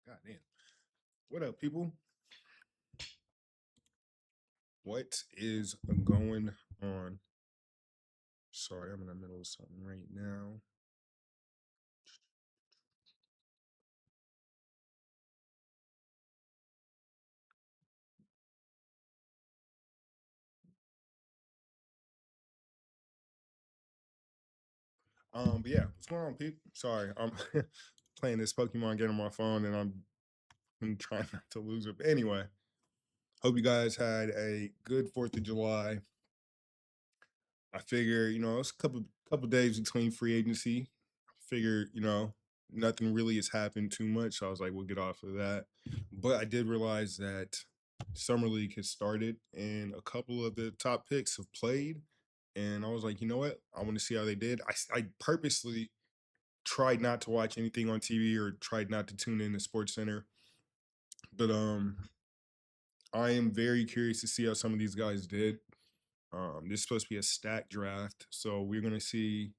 God damn. What up, people? What is going on? Sorry, I'm in the middle of something right now. But yeah, what's going on, people? Sorry, I'm playing this Pokemon game on my phone, and I'm trying not to lose it. But anyway, hope you guys had a good 4th of July. I figure, it's a couple days between free agency. I figure, nothing really has happened too much. So I was like, we'll get off of that. But I did realize that Summer League has started and a couple of the top picks have played. And I was like, you know what? I want to see how they did. I purposely tried not to watch anything on TV or tried not to tune in to Sports Center. But I am very curious to see how some of these guys did. This is supposed to be a stack draft, so we're gonna see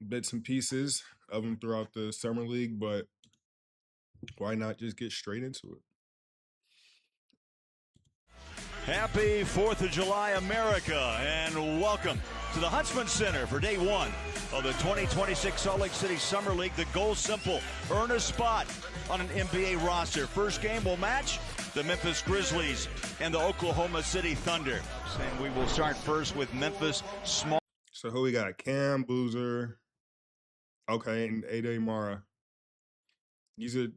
bits and pieces of them throughout the summer league. But why not just get straight into it? Happy 4th of July, America, and welcome to the Huntsman Center for day one of the 2026 Salt Lake City Summer League. The goal simple: earn a spot on an NBA roster. First game will match the Memphis Grizzlies and the Oklahoma City Thunder. And we will start first with Memphis Small. So who we got? Cam, Boozer, okay, and Ade Mara. These are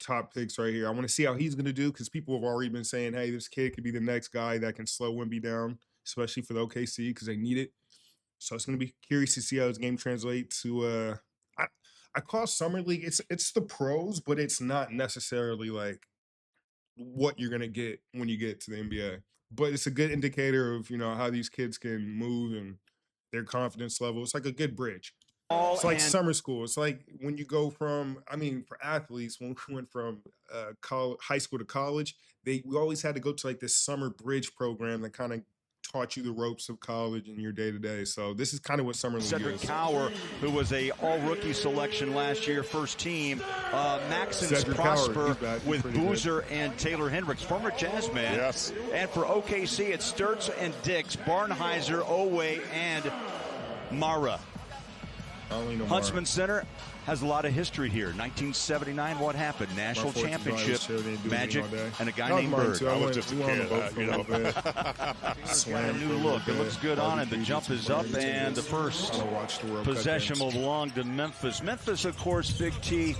top picks right here. I want to see how he's going to do because people have already been saying, hey, this kid could be the next guy that can slow Wemby down, especially for the OKC because they need it. So it's going to be curious to see how his game translates to. I call Summer League. It's the pros, but it's not necessarily like what you're going to get when you get to the NBA. But it's a good indicator of, how these kids can move and their confidence level. It's like a good bridge. It's like summer school. It's like when you go from, for athletes, when we went from high school to college, we always had to go to like this summer bridge program that kind of taught you the ropes of college and your day-to-day. So this is kind of what summer league Cedric is. Cower, who was a all-rookie selection last year, first team. Maxence Prosper with Boozer good. And Taylor Hendricks, former Jazzman. Yes. And for OKC, it's Sturtz and Dix, Barnheiser, Owe, and Mara. Huntsman Center has a lot of history here. 1979, what happened? National championship, Magic, and a guy named Bird. I was just a kid, Got a new look. It looks good on it. The jump is up, and the first possession will belong to Memphis. Memphis, of course, Big T,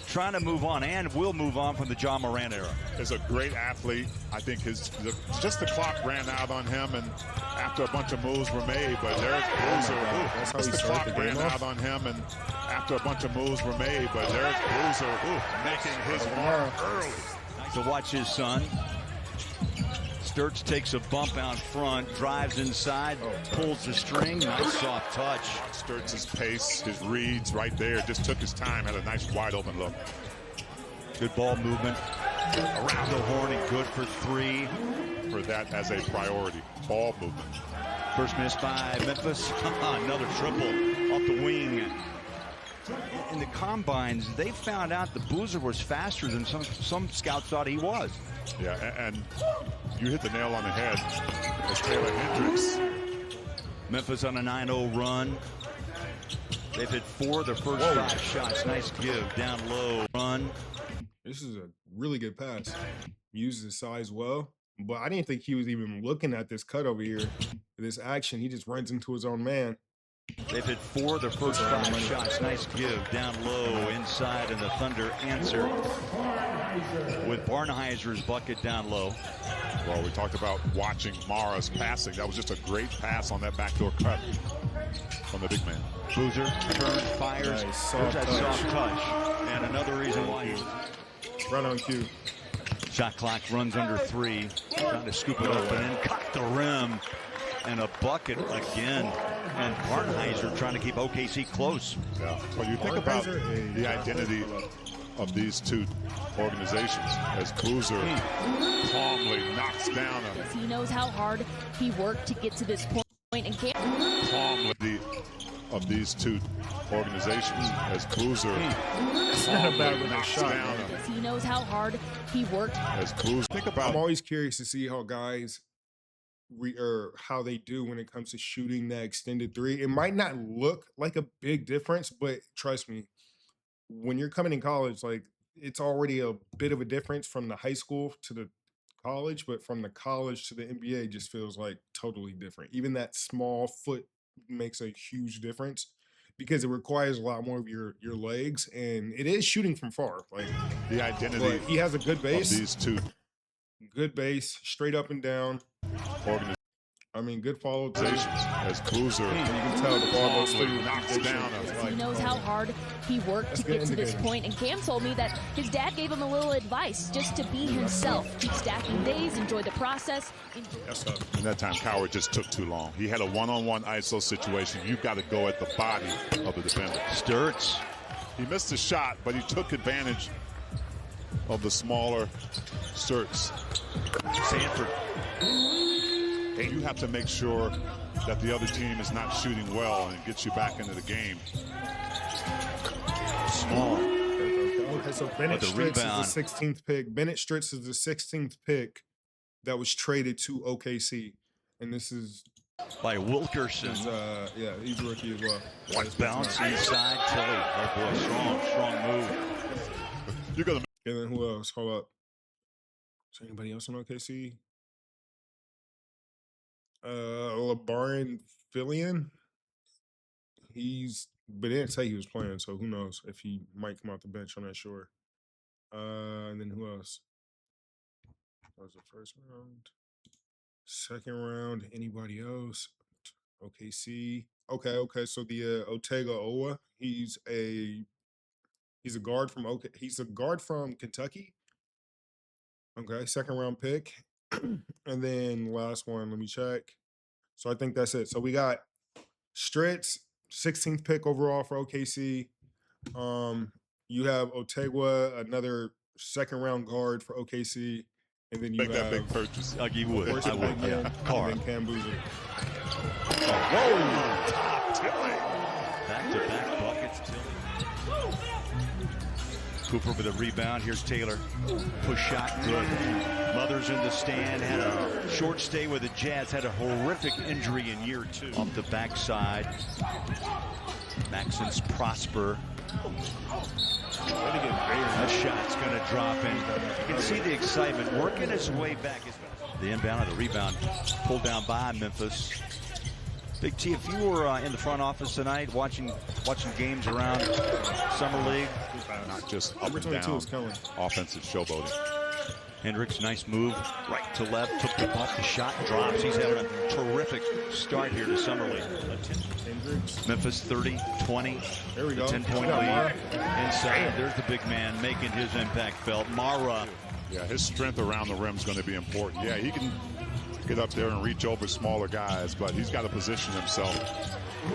trying to move on and will move on from the John Moran era. Is a great athlete. I think just the clock ran out on him, and after a bunch of moves were made, but there's Boozer. Just the clock ran out on him, and after a bunch of moves were made, but there's Boozer making his mark early. To watch his son. Sturtz takes a bump out front, drives inside, pulls the string. Nice soft touch. Sturtz's pace, his reads right there, just took his time, had a nice wide open look. Good ball movement around the horn and good for three. For that as a priority, ball movement. First miss by Memphis. Another triple off the wing. In the combines, they found out the Boozer was faster than some scouts thought he was. Yeah, and you hit the nail on the head as Taylor Hendricks. Memphis on a 9-0 run. They've hit 4 of their first 5 shots. Nice give down low run. This is a really good pass. He uses his size well, but I didn't think he was even looking at this cut over here. This action, he just runs into his own man. They've hit 4 of their first 5 shots. Nice give down low inside, and the Thunder answer with Barnheiser's bucket down low. Well, we talked about watching Mara's passing. That was just a great pass on that backdoor cut from the big man. Boozer turns, fires. Nice, There's that soft touch. And another reason why he's right on cue. Shot clock runs under 3. Trying to scoop it up and then cut the rim. And a bucket again. And Barnheiser trying to keep OKC close. Yeah. Well, you think about the identity of these two organizations as Boozer calmly knocks down He knows how hard he worked to get to this point and can't. Calmly the of these two organizations as Boozer It's not a bad with shot. He knows how hard he worked. As Boozer, think about. I'm always curious to see how guys or how they do when it comes to shooting that extended three. It might not look like a big difference, but trust me, when you're coming in college, like it's already a bit of a difference from the high school to the college, but from the college to the NBA just feels like totally different. Even that small foot makes a huge difference because it requires a lot more of your legs, and it is shooting from far. Like the identity. he has a good base. Of these two. Good base, straight up and down. I mean, good follow as Boozer. You can tell the ball goes through, knocks down. He knows how hard he worked to get to this point, and Cam told me that his dad gave him a little advice just to be himself. Keep stacking days, enjoy the process. And that time, Coward just took too long. He had a one-on-one ISO situation. You've got to go at the body of the defender. Sturts. He missed the shot, but he took advantage of the smaller Sturts. Sanford. And you have to make sure that the other team is not shooting well and gets you back into the game. Small. Okay, so Bennett the Stritz rebound. is the 16th pick. Bennett Stritz is the 16th pick that was traded to OKC. And this is By Wilkerson. yeah, he's a rookie as well. One bounce inside Tilly. Oh boy, strong move. You're gonna. And then who else? Hold up. Is there anybody else on OKC? LeBaron Fillion. But they didn't say he was playing, so who knows if he might come off the bench. I'm not sure. And then who else? That was the first round. Second round, anybody else? OKC. Okay. So the Otega Owa, he's a guard from he's a guard from Kentucky. Okay, second round pick. And then last one, let me check. So I think that's it. So we got Stritz, 16th pick overall for OKC. You have Otegwa, another second round guard for OKC. And then you make have that big purchase. You would. I would. Yeah. Car. And then Cam Boozer. Whoa! Top Tilly. Back-to-back buckets, Tilly. Cooper with a rebound. Here's Taylor. Push shot, good. Mother's in the stand. Had a short stay with the Jazz. Had a horrific injury in year 2. Off the backside. Maxence Prosper. That shot's going to drop in. You can see the excitement working its way back. The inbound and the rebound pulled down by Memphis. Big T, if you were in the front office tonight watching games around Summer League, not just up and down offensive showboating. Hendricks, nice move, right to left, took the bump, the shot drops. He's having a terrific start here to Summer League. Memphis 30-20. There we go. 10-point lead. Inside, there's the big man making his impact felt. Mara. Yeah, his strength around the rim is going to be important. Yeah, he can get up there and reach over smaller guys, but he's got to position himself.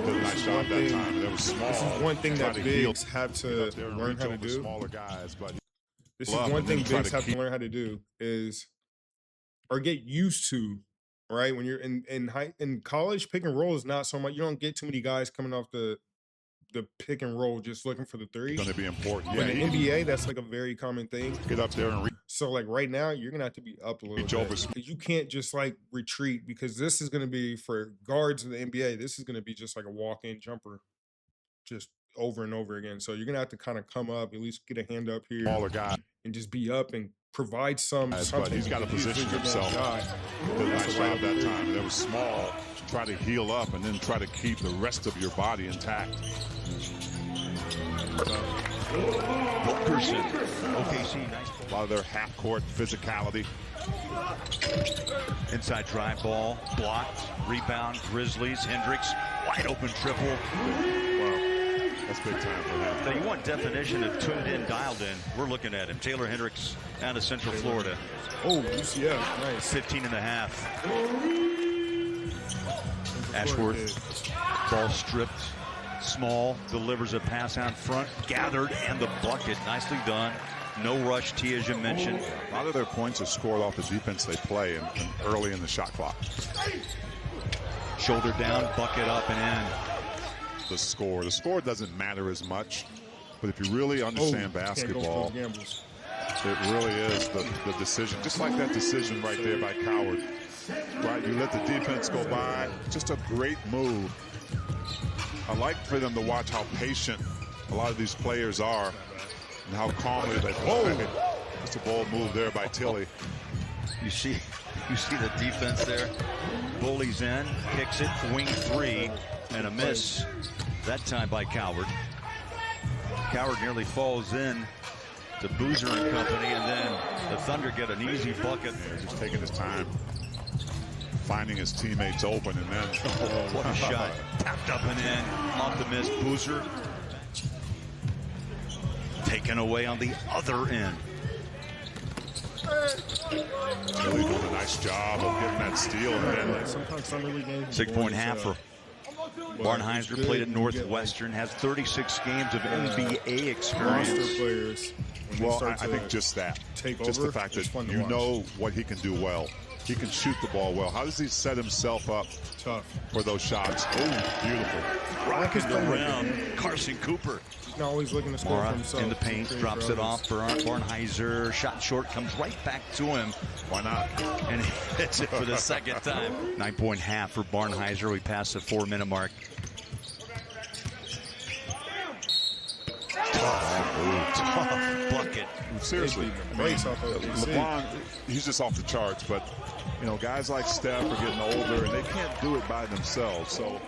Did a nice job that time. It was small. This is one thing that bigs have to learn how to do. Smaller guys, but this is one thing bigs have to learn how to do or get used to, right? When you're in college, pick and roll is not so much. You don't get too many guys coming off the pick and roll just looking for the three. It's going to be important. Yeah, in the NBA, that's like a very common thing. Get up there and so like right now, you're gonna have to be up a little bit because you can't just like retreat, because this is gonna be for guards in the NBA. This is gonna be just like a walk-in jumper, just over and over again. So you're gonna have to kind of come up, at least get a hand up here, smaller guy, and just be up and provide something. But he's got to position himself. Did a nice job that time. It was small to try to heal up and then try to keep the rest of your body intact. Wilkerson. OKC, nice. A lot of their half-court physicality. Inside drive ball, blocked, rebound, Grizzlies, Hendricks, wide open triple. Wow, that's big time for him. Now you want definition of tuned in, dialed in. We're looking at him. Taylor Hendricks out of Central Florida. Oh, UCF, nice. 15 and a half. Ashworth, ball stripped. Small, delivers a pass out front, gathered, and the bucket. Nicely done. No rush, T, as you mentioned. A lot of their points are scored off the defense they play and early in the shot clock. Shoulder down, bucket up and in. the score. The score doesn't matter as much, but if you really understand basketball, it really is the decision. Just like that decision right there by Coward. Right, you let the defense go by. Just a great move. I like for them to watch how patient a lot of these players are and how calmly they play. Just a bold move there by Tilly. You see the defense there. Bullies in, kicks it, wing three, and a miss. That time by Coward. Coward nearly falls in to Boozer and company, and then the Thunder get an easy bucket. Yeah, just taking his time, finding his teammates open, and then what a shot. Tapped up and in, off the miss. Boozer taken away on the other end. Tilly doing a nice job of getting that steal. And then sometimes some really games 6-point half for Barnheiser. Played at Northwestern, has 36 games of NBA experience. Players, well, I think just that. Just the fact that you know what he can do well. He can shoot the ball well. How does he set himself up for those shots? Oh, beautiful. Rocking around. Carson Cooper. He's not always looking to score for himself. In the paint, drops it off for Barnheiser. Shot short, comes right back to him. Why not? And he hits it for the second time. 9-point half for Barnheiser. We pass the 4-minute mark. Tough bucket. Seriously, LeBron, he's just off the charts, but you know, guys like Steph are getting older and they can't do it by themselves. So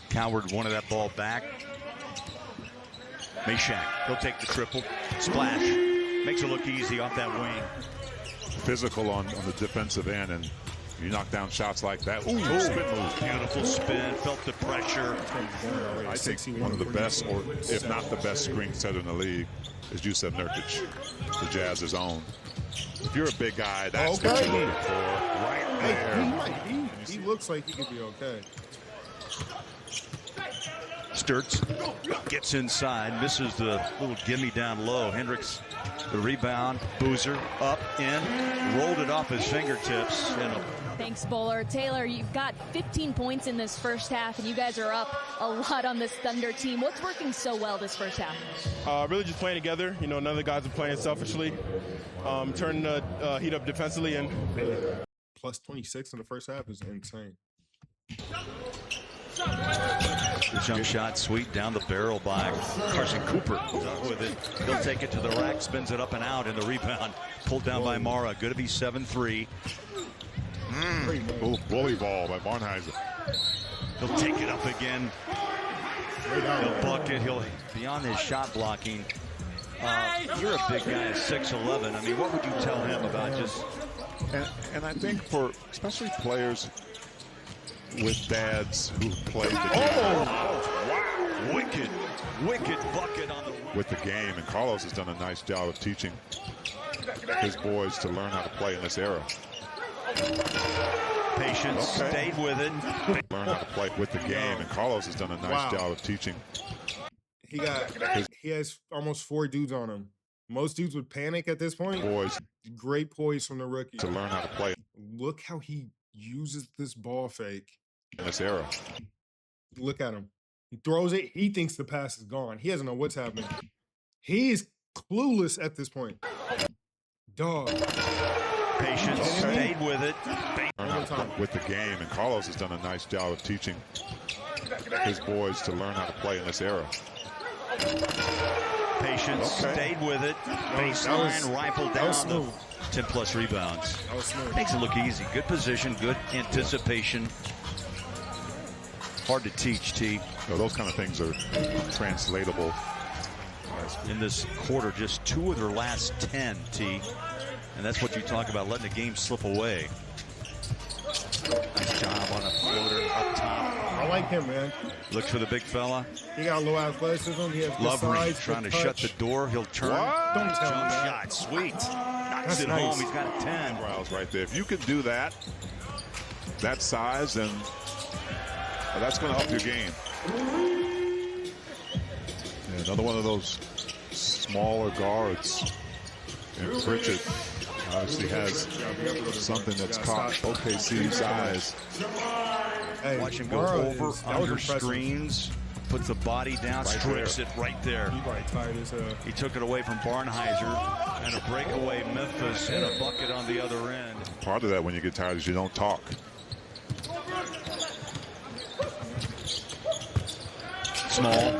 Coward wanted that ball back. Meshack, he'll take the triple. Splash. Makes it look easy off that wing. Physical on the defensive end, and you knock down shots like that. Ooh, spin move. Beautiful spin. Felt the pressure. I think one of the best, or if not the best screen setter in the league is Jusuf Nurkic, the Jazz's own. If you're a big guy, that's what you're looking for right there. He looks like he could be okay. Sturts gets inside, misses the little gimme down low. Hendricks, the rebound. Boozer up, in, rolled it off his fingertips. Thanks, Bowler. Taylor, you've got 15 points in this first half, and you guys are up a lot on this Thunder team. What's working so well this first half? Really just playing together. You know, none of the guys are playing selfishly. Turning the heat up defensively. And plus 26 in the first half is insane. The jump shot, sweet down the barrel by Carson Cooper. With it, he'll take it to the rack, spins it up and out, and the rebound pulled down by Mara. Good to be 7-3. Bully ball by Barnheiser. He'll take it up again. He'll bucket. He'll beyond his shot blocking. You're a big guy at 6'11". I mean, what would you tell him about just? And I think for especially players with dads who played the game. Wow. Wicked bucket on with the game. And Carlos has done a nice job of teaching his boys to learn how to play in this era. Patience, stayed with it. Learn how to play with the game. And Carlos has done a nice job of teaching. He has almost 4 dudes on him. Most dudes would panic at this point. Boys. Great poise from the rookie. To learn how to play. Look how he uses this ball fake. In this era. Look at him. He throws it. He thinks the pass is gone. He doesn't know what's happening. He is clueless at this point. Dog. Patience, stayed with it. With the game. And Carlos has done a nice job of teaching his boys to learn how to play in this era. Patience, stayed with it. Baseline, rifle down. 10+ rebounds. Makes it look easy. Good position, good anticipation. Hard to teach, T. So those kind of things are translatable. In this quarter, just 2 of their last 10, T. And that's what you talk about, letting the game slip away. Nice job on a floater up top. I like him, man. Looks for the big fella. He got low athleticism. He has good size, trying to shut the door. He'll turn. Don't tell Jump me that. shot, sweet. Knocks it home. He's got a 10. Right there. If you can do that, that size, then that's going to up your game. And another one of those smaller guards. And Pritchard obviously has something that's caught OKC's eyes. Hey, watch him go over, under screens. puts the body down, Right strips there. it right there. He probably tired as hell. He took it away from Barnheiser, and a breakaway Memphis and a bucket on the other end. Part of that when you get tired is you don't talk. Small. A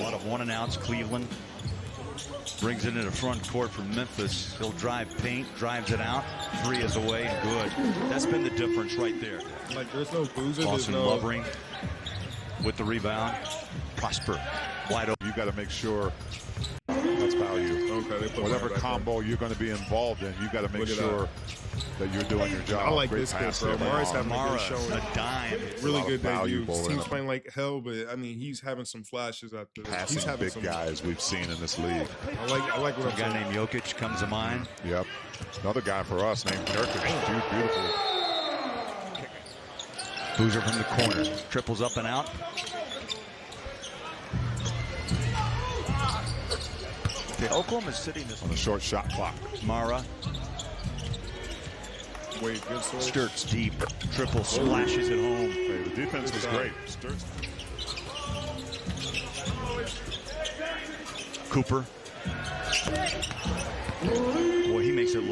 lot of 1 and outs. Cleveland brings it into front court from Memphis. He'll drive paint, drives it out. 3 is away and good. That's been the difference right there. Like, there's no boozer. Austin there's no... Lovering with the rebound. Prosper wide open. You got to make sure that's value. Okay, they put Whatever that back combo you're going to be involved in, you got to make Look at sure that you're doing your job. I like Great this kid, pass bro. there by Mara's having a Mara, good showing. a dime. Really lot good of value debut. bowling Team's up. playing like hell, but I mean, he's having some flashes out there. He's Passing having big some guys we've seen in this league. I like what A I'm guy saying. named Jokic comes to mind. Yep. Another guy for us named Nurkic. Beautiful. Boozer from the corner. Triples up and out. The Oklahoma City On the short shot clock. Mara Wait, good switch. skirts deep. Triple splashes it home. Hey, the defense was great. Cooper. Boy, he makes it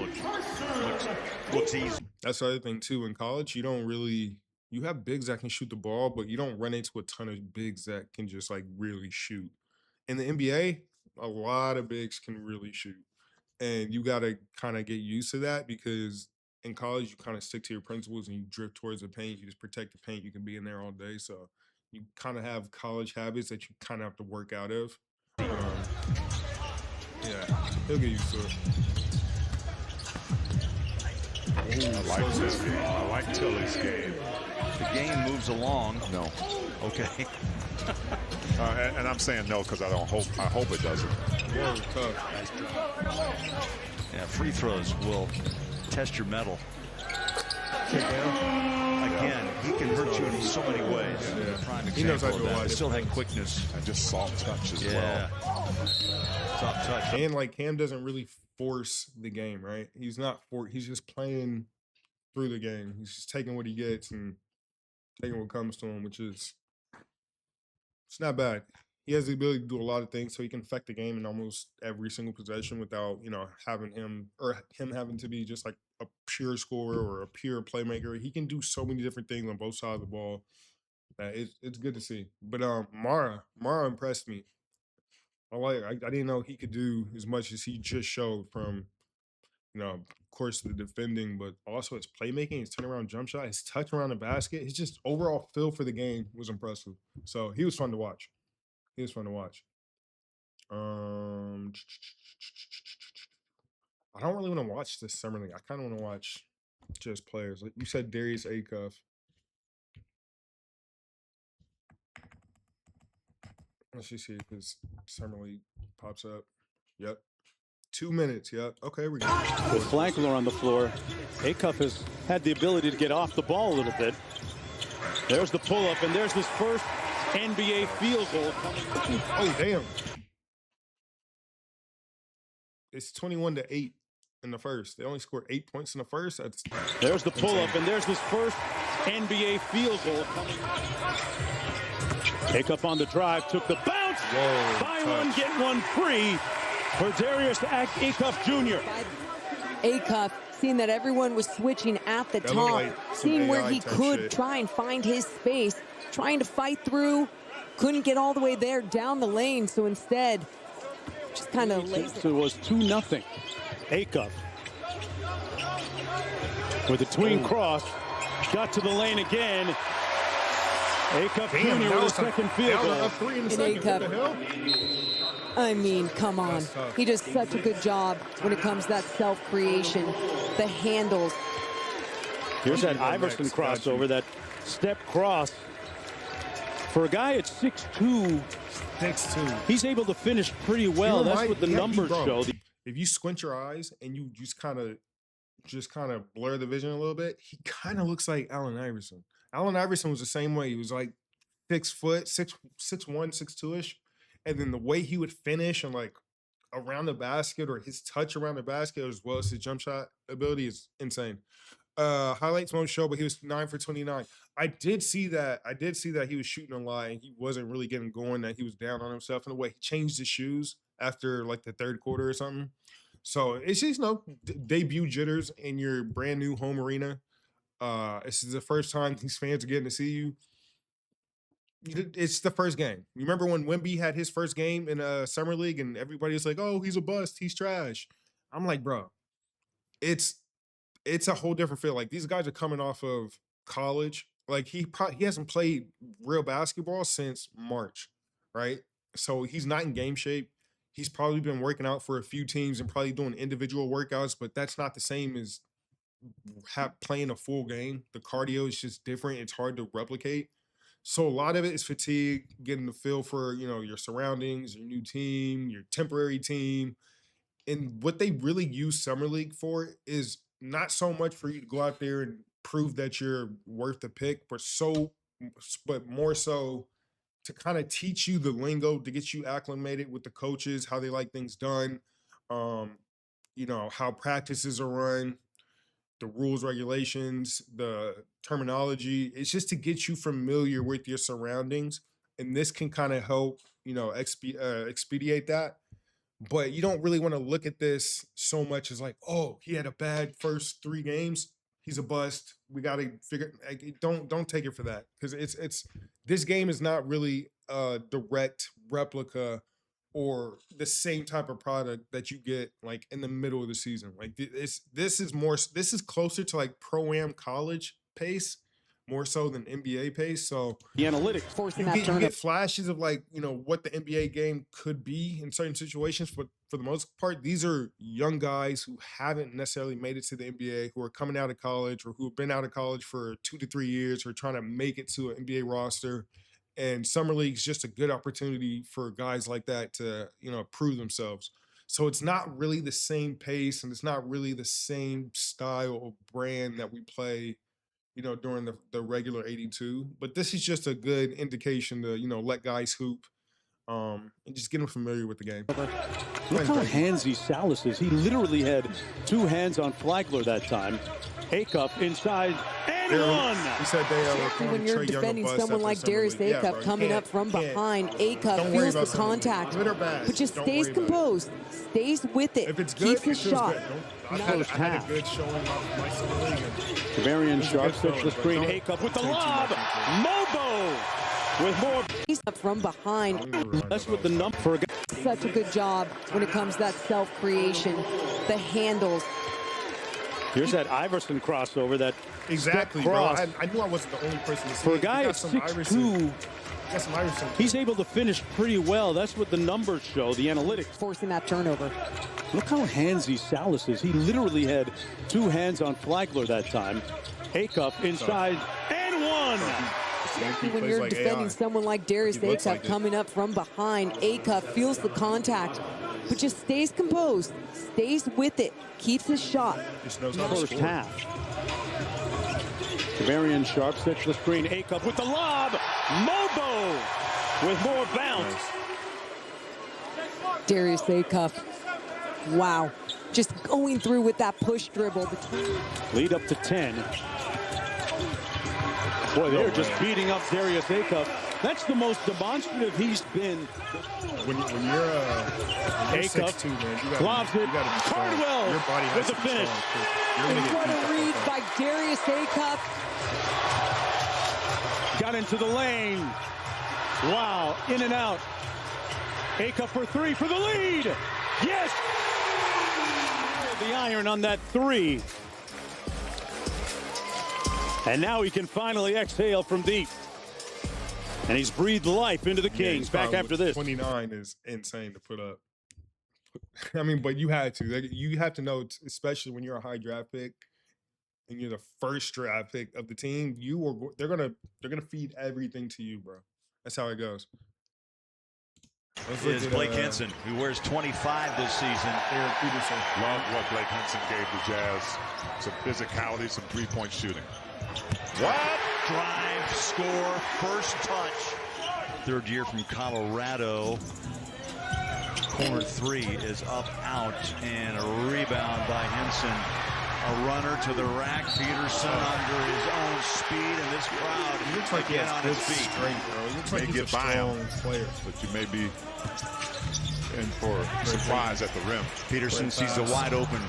looks easy. That's the other thing too. In college, you don't really you have bigs that can shoot the ball, but you don't run into a ton of bigs that can just like really shoot. In the NBA, a lot of bigs can really shoot, and you got to kind of get used to that because in college you kind of stick to your principles and you drift towards the paint. You just protect the paint. You can be in there all day, so you kind of have college habits that you kind of have to work out of. Yeah, he'll get used to it. I like this game. I like Tilly's game. The game moves along. No. Okay. And I'm saying no because I hope it doesn't. Whoa, tough. Yeah, free throws will test your mettle. Kick down. Again, he can hurt you in so many ways. Yeah. Prime He knows how example to of do a lot that. of He still had different quickness. And just soft touch as Yeah. well. Soft touch. And like Cam doesn't really force the game, right? He's not he's just playing through the game. He's just taking what he gets and taking what comes to him, which is it's not bad. He has the ability to do a lot of things, so he can affect the game in almost every single possession without, having him having to be just like a pure scorer or a pure playmaker. He can do so many different things on both sides of the ball. It's good to see. But Mara impressed me. I didn't know he could do as much as he just showed from, of course, the defending, but also his playmaking, his turnaround jump shot, his touch around the basket, his just overall feel for the game was impressive. So he was fun to watch. I don't really want to watch this summer league. I kind of want to watch just players. Like you said, Darius Acuff. Let's just see if his summer league pops up. Yep. 2 minutes. Yep. Okay, we're good. With Flankler on the floor, Acuff has had the ability to get off the ball a little bit. There's the pull-up, and there's this first NBA field goal coming. Oh, damn. It's 21-8 in the first. They only scored 8 points in the first. There's the pull-up, and there's this first NBA field goal coming. Acuff on the drive, took the bounce. Whoa, Buy touch. one, get one free for Darius Acuff Jr. Acuff, seeing that everyone was switching at the That looked top, like some seeing where AI he type could shit. try and find his space, trying to fight through, couldn't get all the way there down the lane, so instead, just kind of laid So it was 2-0. Acuff with a tween cross, got to the lane again. Acuff Damn, Jr. that with a was second field goal. up 3 in the And second. What the Acuff. hell? I mean, come on. That's tough. He does such a good job when it comes to that self-creation, the handles. Here's that Go Iverson next, got you. crossover, that step cross. For a guy at 6'2", 6-2. he's able to finish pretty well. That's what the numbers show. If you squint your eyes and you just kind of blur the vision a little bit, he kind of looks like Allen Iverson. Allen Iverson was the same way. He was like 6 foot, 6'1", 6'2"-ish. And then the way he would finish and like around the basket or his touch around the basket as well as his jump shot ability is insane. Highlights won't show, but he was 9 for 29. I did see that he was shooting a lot and he wasn't really getting going, that he was down on himself in a way. He changed his shoes after like the third quarter or something. So it's just, debut jitters in your brand new home arena. This is the first time these fans are getting to see you. It's the first game. You remember when Wemby had his first game in a summer league and everybody was like, oh, he's a bust, he's trash. I'm like, bro, it's a whole different feel. Like, these guys are coming off of college. Like, he hasn't played real basketball since March, right? So he's not in game shape. He's probably been working out for a few teams and probably doing individual workouts, but that's not the same as playing a full game. The cardio is just different. It's hard to replicate. So a lot of it is fatigue, getting the feel for, your surroundings, your new team, your temporary team. And what they really use Summer League for is not so much for you to go out there and prove that you're worth the pick, but more so to kind of teach you the lingo, to get you acclimated with the coaches, how they like things done, how practices are run, the rules, regulations, the terminology. It's just to get you familiar with your surroundings. And this can kind of help, expedite that. But you don't really want to look at this so much as like, oh, he had a bad first 3 games, he's a bust. We got to figure. Don't take it for that, because it's this game is not really a direct replica or the same type of product that you get like in the middle of the season. Like, this is closer to like pro-am college pace, more so than NBA pace. So the analytics forcing you get flashes of like, what the NBA game could be in certain situations, but for the most part, these are young guys who haven't necessarily made it to the NBA, who are coming out of college or who have been out of college for 2 to 3 years, or trying to make it to an NBA roster. And Summer League is just a good opportunity for guys like that to, prove themselves. So it's not really the same pace, and it's not really the same style of brand that we play, during the regular 82. But this is just a good indication to, let guys hoop and just get them familiar with the game. Look how handsy Salas is. He literally had 2 hands on Flagler that time. Acuff inside and one. He said when you're defending someone like Darius Acuff coming up from behind, Acuff feels the contact, but just stays composed, stays with it, keeps his shot. First half. Good showing off my Summer League. Varian sharp sets the screen. Acuff with the lob. Mobo with more. He's up from behind. That's with the number for a guy. Such a good job when it comes to that self-creation, the handles. Here's that Iverson crossover. That exactly, bro. I knew I wasn't the only person to see for a guy at 6'2". He's able to finish pretty well. That's what the numbers show, the analytics. Forcing that turnover. Look how handsy Salas is. He literally had 2 hands on Flagler that time. Acuff inside and one. When you're defending someone like Darius Acuff coming up from behind, Acuff feels the contact, but just stays composed, stays with it, keeps his shot. First half. Varian sharp sets the screen. Acuff with the lob. Mobo with more bounce. Darius Acuff. Wow. Just going through with that push dribble. Lead up to 10. Boy, they're just beating up Darius Acuff. That's the most demonstrative he's been. When you're Acuff 6'2", man, lobs it. You gotta be strong. Cardwell Your body has with the to be finish. strong. What a read by Darius Acuff. Got into the lane. Wow, in and out. Acuff for 3 for the lead. Yes! The iron on that 3. And now he can finally exhale from deep. And he's breathed life into the Kings. Back after this. 29 is insane to put up. I mean, but you had to. You have to know, especially when you're a high draft pick and you're the first draft pick of the team, they're gonna feed everything to you, bro. That's how it goes. Is Blake Henson, who wears 25 this season. Eric Peterson. Love what Blake Henson gave the Jazz. Some physicality, some three-point shooting. What? Drive, score, first touch. 3rd year from Colorado. Corner 3 is up, out, and a rebound by Henson. A runner to the rack. Peterson under his own speed, and this crowd He looks like he has on good his feet. strength, bro. He looks like he's a get by him, strong player. but you may be in for a surprise at the rim. Peterson sees the wide open.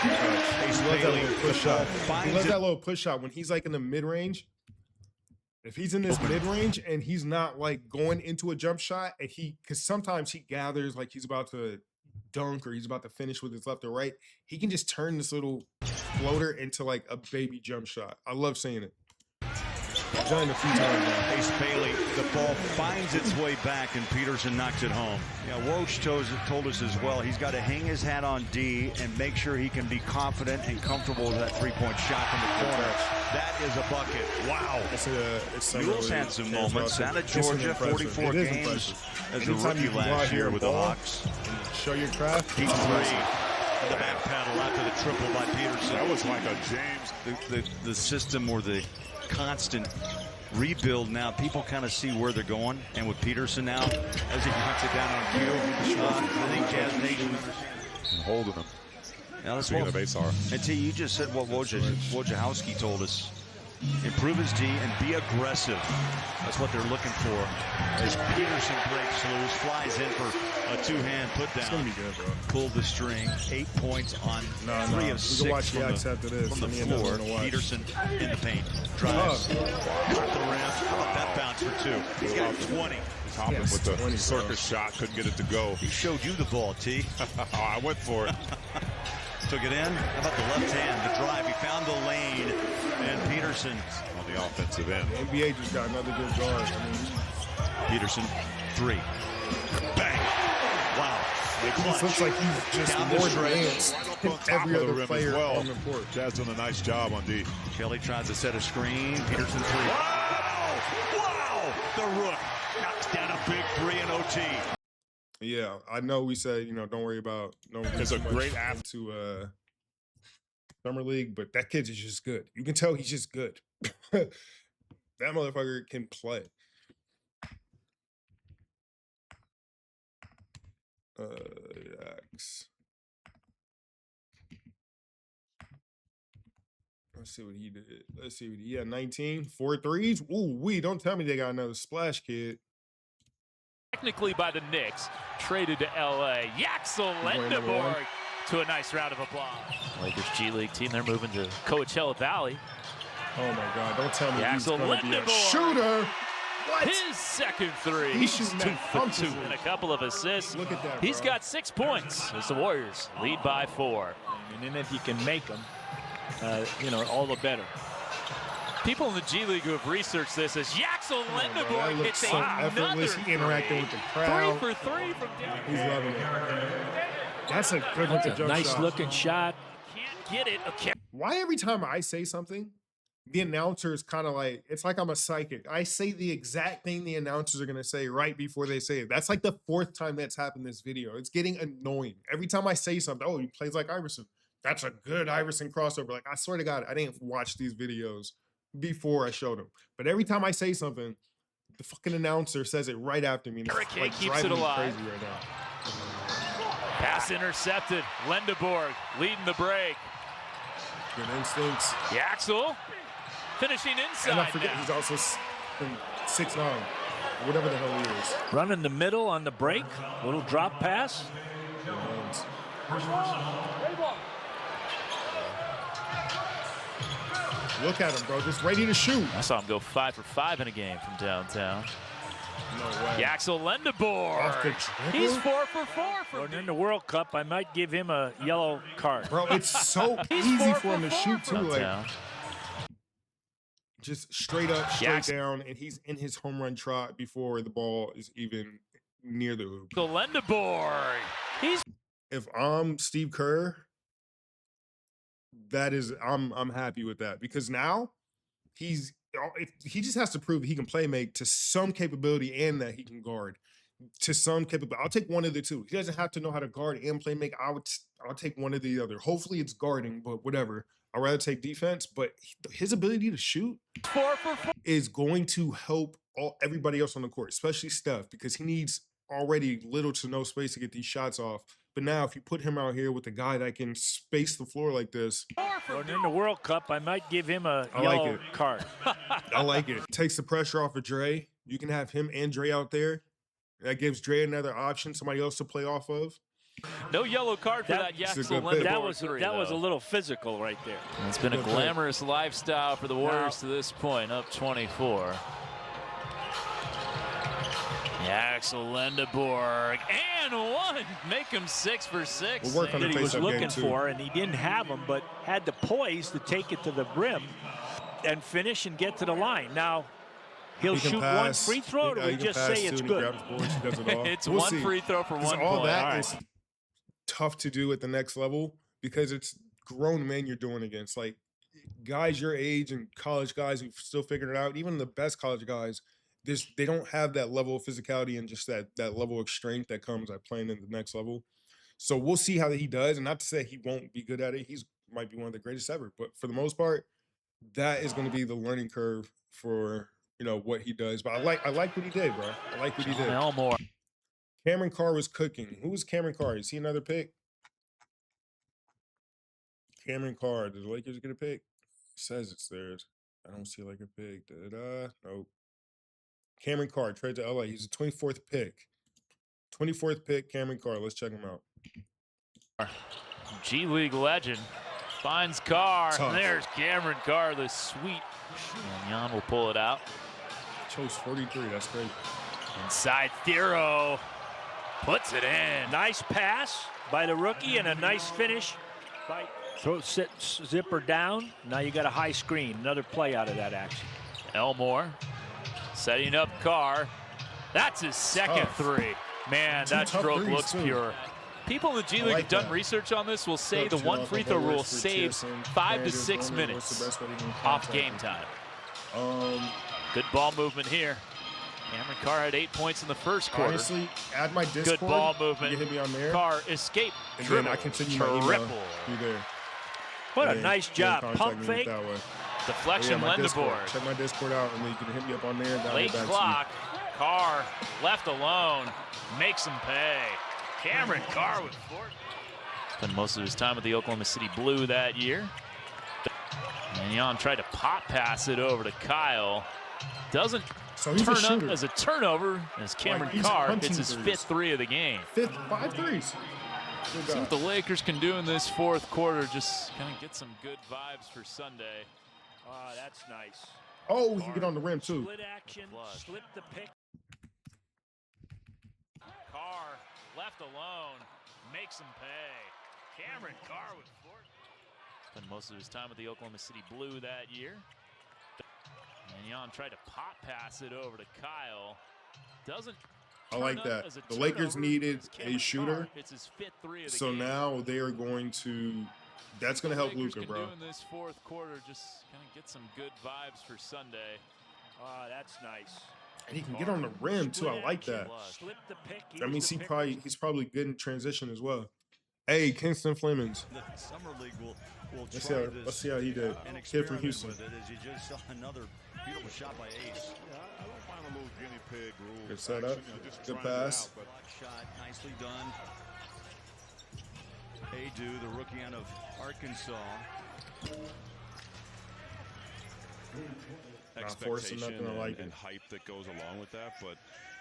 He loves that little push shot. He loves that little push shot when he's like in the mid range. If he's in this mid range and he's not like going into a jump shot, and because sometimes he gathers like he's about to dunk or he's about to finish with his left or right, he can just turn this little floater into like a baby jump shot. I love seeing it. I've done it a few times now. Ace Bailey, the ball finds its way back, and Peterson knocks it home. Yeah, Woj told us as well, he's got to hang his hat on D and make sure he can be confident and comfortable with that three-point shot from the corner. That is a bucket. Wow. Mule's had some moments. Out of Georgia, 44 games as a rookie last year with the Hawks. Show your craft. Deep three. The back pedal after the triple by Peterson. That was like a James. The system or the constant rebuild now, people kind of see where they're going, and with Peterson now as he knocks it down on cue, I think Jazz Nation Holding him. now that's Being what of ASAR. and T, you just said what Wojciechowski told us. Improve his D and be aggressive. That's what they're looking for. As Peterson breaks loose, flies in for a two-hand put down. It's gonna be good, bro. Pulled the string. 8 points on 3 of 6 watch from Yaks after this. from the Me and them floor. gonna watch. Peterson in the paint. Drives. Got the rim. How about that bounce for 2? He's got 20. He's hopping with the circus shot. Couldn't get it to go. He showed you the ball, T. I went for it. Took it in. How about the left hand, the drive? He found the lane, and Peterson On the offensive end. The NBA just got another good guard. I mean, Peterson, 3. Bang! Wow. this looks like he's just Down the more stretch. advanced than Top every of the other rim player as well. on the court. Jazz doing a nice job on D. Kelly tries to set a screen. Peterson, 3. Wow! Wow! The Rook knocks down a big 3 in OT. Yeah, I know we said, don't worry about It's a great app to Summer League, but that kid is just good. You can tell he's just good. That motherfucker can play. Yaks. Let's see what he did. Let's see what he had 19, 4 threes. Ooh, don't tell me they got another splash kid. Technically by the Knicks, traded to LA. Yaxel Lendeborg to a nice round of applause. Lakers G League team, they're moving to Coachella Valley. Oh my God, don't tell me he's Yaxel gonna be a Lendeborg. shooter. What? His second 3. He's shooting 2 that for 2 comfortably. and a couple of assists. Look at that, He's bro. got 6 points as the Warriors lead by 4. And then if you can make them, all the better. People in the G League who have researched this as Yaxel That Lendeborg looks hits so another effortless. He interacting with the 3 crowd. for 3 from down. He's loving it. That's a good looking jump Nice shot. looking shot. Can't get it. Okay. Why every time I say something, the announcer is kind of like, it's like I'm a psychic. I say the exact thing the announcers are going to say right before they say it. That's like the 4th time that's happened in this video. It's getting annoying. Every time I say something, oh, he plays like Iverson. That's a good Iverson crossover. Like, I swear to God, I didn't watch these videos before I showed them. But every time I say something, the fucking announcer says it right after me. And it's Hurricane like keeps driving it me alive. crazy right now. Pass intercepted. Lendeborg leading the break. Good instincts. Yaxel finishing And I inside forget, now. he's also 6'9", whatever the hell he is. Running the middle on the break. Little drop pass. Look at him, bro. Just ready to shoot. I saw him go 5 for 5 in a game from downtown. No way. Yaxel Lendeborg. Off the dribble? He's 4 for 4 from And in the World Cup, I might give him a yellow card. Bro, it's so He's easy 4 for him to shoot, too. Like, downtown. just straight up, straight Jackson. down, and he's in his home run trot before the ball is even near the hoop. So Lendeborg. He's If I'm Steve Kerr, that is, I'm happy with that, because now he just has to prove he can play make to some capability and that he can guard to some capability. I'll take one of the two. He doesn't have to know how to guard and play make. I'll take one of the other. Hopefully it's guarding, but whatever. I'd rather take defense, but his ability to shoot 4 for 4. is going to help everybody else on the court, especially Steph, because he needs already little to no space to get these shots off. But now if you put him out here with a guy that can space the floor like this. Well, in the World Cup, I might give him a I like yellow it. card. I like it. Takes the pressure off of Dre. You can have him and Dre out there. That gives Dre another option, somebody else to play off of. No yellow card for that Yaxel Lendeborg That was a little physical right there. It's been a glamorous lifestyle for the Warriors to this point, up 24. Yaxel Lendeborg and one, make him 6 for 6. We'll work on That the he was face-up game, looking too. for, and he didn't have him, but had the poise to take it to the rim and finish and get to the line. Now, he'll He can shoot pass. one free throw, or He we can just pass, say too, it's and he good. grabs boards, he does it all. It's We'll one see. free throw for 1 all point. that is tough to do at the next level because it's grown men you're doing against. Like guys your age and college guys who've still figured it out, even the best college guys, they don't have that level of physicality and just that level of strength that comes at playing in the next level. So we'll see how he does. And not to say he won't be good at it. He's might be one of the greatest ever. But for the most part, that is going to be the learning curve for, you know, what he does. But I like what he did, bro. I like what he did. Elmore. Cameron Carr was cooking. Who was Cameron Carr? Is he another pick? Cameron Carr. Did the Lakers get a pick? It says it's theirs. I don't see like a pick. Nope. Cameron Carr, trade to LA. He's the 24th pick. 24th pick, Cameron Carr. Let's check him out. G League legend finds Carr. Tough. And there's Cameron Carr, the sweep. And Jan will pull it out. Chose 43. That's great. Inside Thero puts it in. Nice pass by the rookie and a nice finish. Zipper down. Now you got a high screen. Another play out of that action. Elmore setting up Carr. That's his second three. Man, that stroke looks pure. People in the G League have done research on this will say the one free throw rule saves 5 to 6 minutes off game time. Good ball movement here. Cameron Carr had 8 points in the first quarter. Honestly, add my Discord. Good ball movement. You hit me on there. Carr escape. And Dribble. then I continue my email through there. What a nice job. Contact Pump me fake. that way. Deflection, my Discord. Lendeborg. Check my Discord out, and then you can hit me up on there. And Late clock. Carr left alone. Makes him pay. Cameron Carr with 4. Spent most of his time with the Oklahoma City Blue that year. And Jan tried to pop pass it over to Kyle. Doesn't turn up as a turnover as Cameron Carr hits his 5th three of the game. 5 threes. See what the Lakers can do in this 4th quarter. Just kind of get some good vibes for Sunday. Oh, that's nice. Oh, he can get on the rim too. Split action, slip the pick. Carr left alone, makes him pay. Cameron Carr with 4. Spent most of his time with the Oklahoma City Blue that year. And Jan tried to pop pass it over to Kyle. Doesn't. I like that. The Lakers needed a shooter, It's his 5th three of the so game. now they are going to. That's going to help Lakers Luka, can bro. do in this 4th quarter, just kind of get some good vibes for Sunday. Oh, that's nice. And he can get on the rim too. I like that. Slip the pick. That means he's probably good in transition as well. Hey, Kingston Flemings. The Summer League will Let's see how he did. Kid from Houston. With it, as you just saw another beautiful shot by Ace. I don't mind a little guinea pig rule. Good setup. Good pass. Shot nicely done. Adu, the rookie out of Arkansas. Not forcing nothing. I like it. And hype that goes along with that, but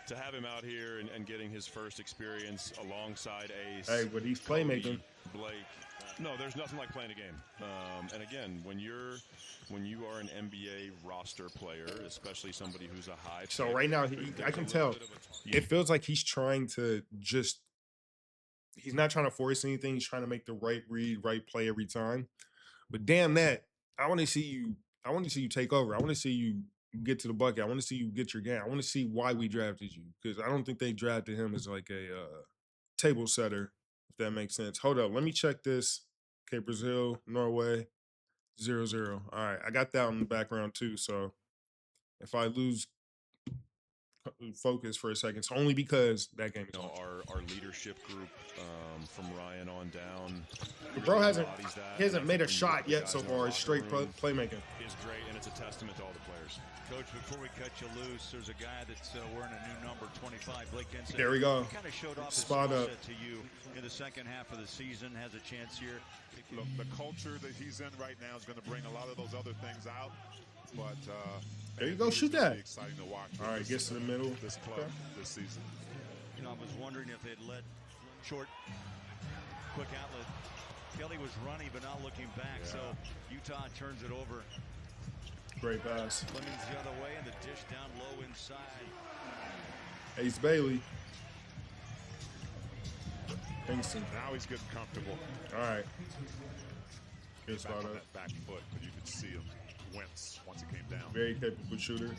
to have him out here and getting his first experience alongside Ace. Hey, but he's playmaking. Blake. No, there's nothing like playing a game. And again, when you are an NBA roster player, especially somebody who's a high. So right now, I can tell. It feels like he's trying to just. He's not trying to force anything. He's trying to make the right read, right play every time. But damn that, I want to see you. I want to see you take over. I want to see you get to the bucket. I want to see you get your game. I want to see why we drafted you, because I don't think they drafted him as like a table setter, if that makes sense. Hold up. Let me check this. Okay, Brazil, Norway, 0-0. All right, I got that in the background too. So if I lose focus for a second. It's only because that game is on. Our leadership group from Ryan on down. The bro hasn't made a shot yet so far. It's straight playmaking. Is great, and it's a testament to all the players. Coach, before we cut you loose, there's a guy that's wearing a new number 25, Blake Henson. There we go. He kind of showed off Spot his up to you in the second half of the season. Has a chance here. Look, the culture that he's in right now is going to bring a lot of those other things out. But there you go, shoot that. Exciting to watch. All right, gets to the middle. This club this season. You know, I was wondering if they'd let short, quick outlet. Kelly was running but not looking back, so Utah turns it over. Great pass. Fleming's the other way, and the dish down low inside. Ace Bailey. Kingston. Now he's getting comfortable. All right. Good spot up. That back foot, but you could see him wince once he came down. Very capable shooter.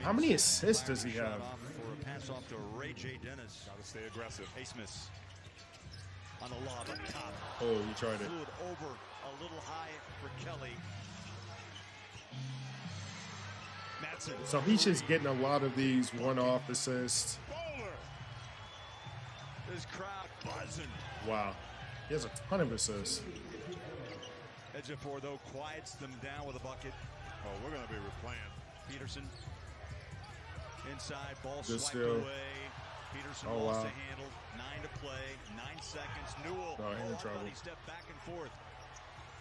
How many assists does he have? For a pass off to Ray J. Dennis. Got to stay aggressive. Ace miss. On the lob up top. Oh, you tried it. Flew it over a little high for Kelly. Madsen. So he's just getting a lot of these one-off assists. Bowler. This crowd buzzing. Wow. He has a ton of assists. Ejiofor, though, quiets them down with a bucket. Oh, we're going to be replaying. Peterson. Inside, ball Good swiped steal. away. Peterson lost the handle. 9 to play. 9 seconds. Newell. No, he's in trouble. He stepped back and forth.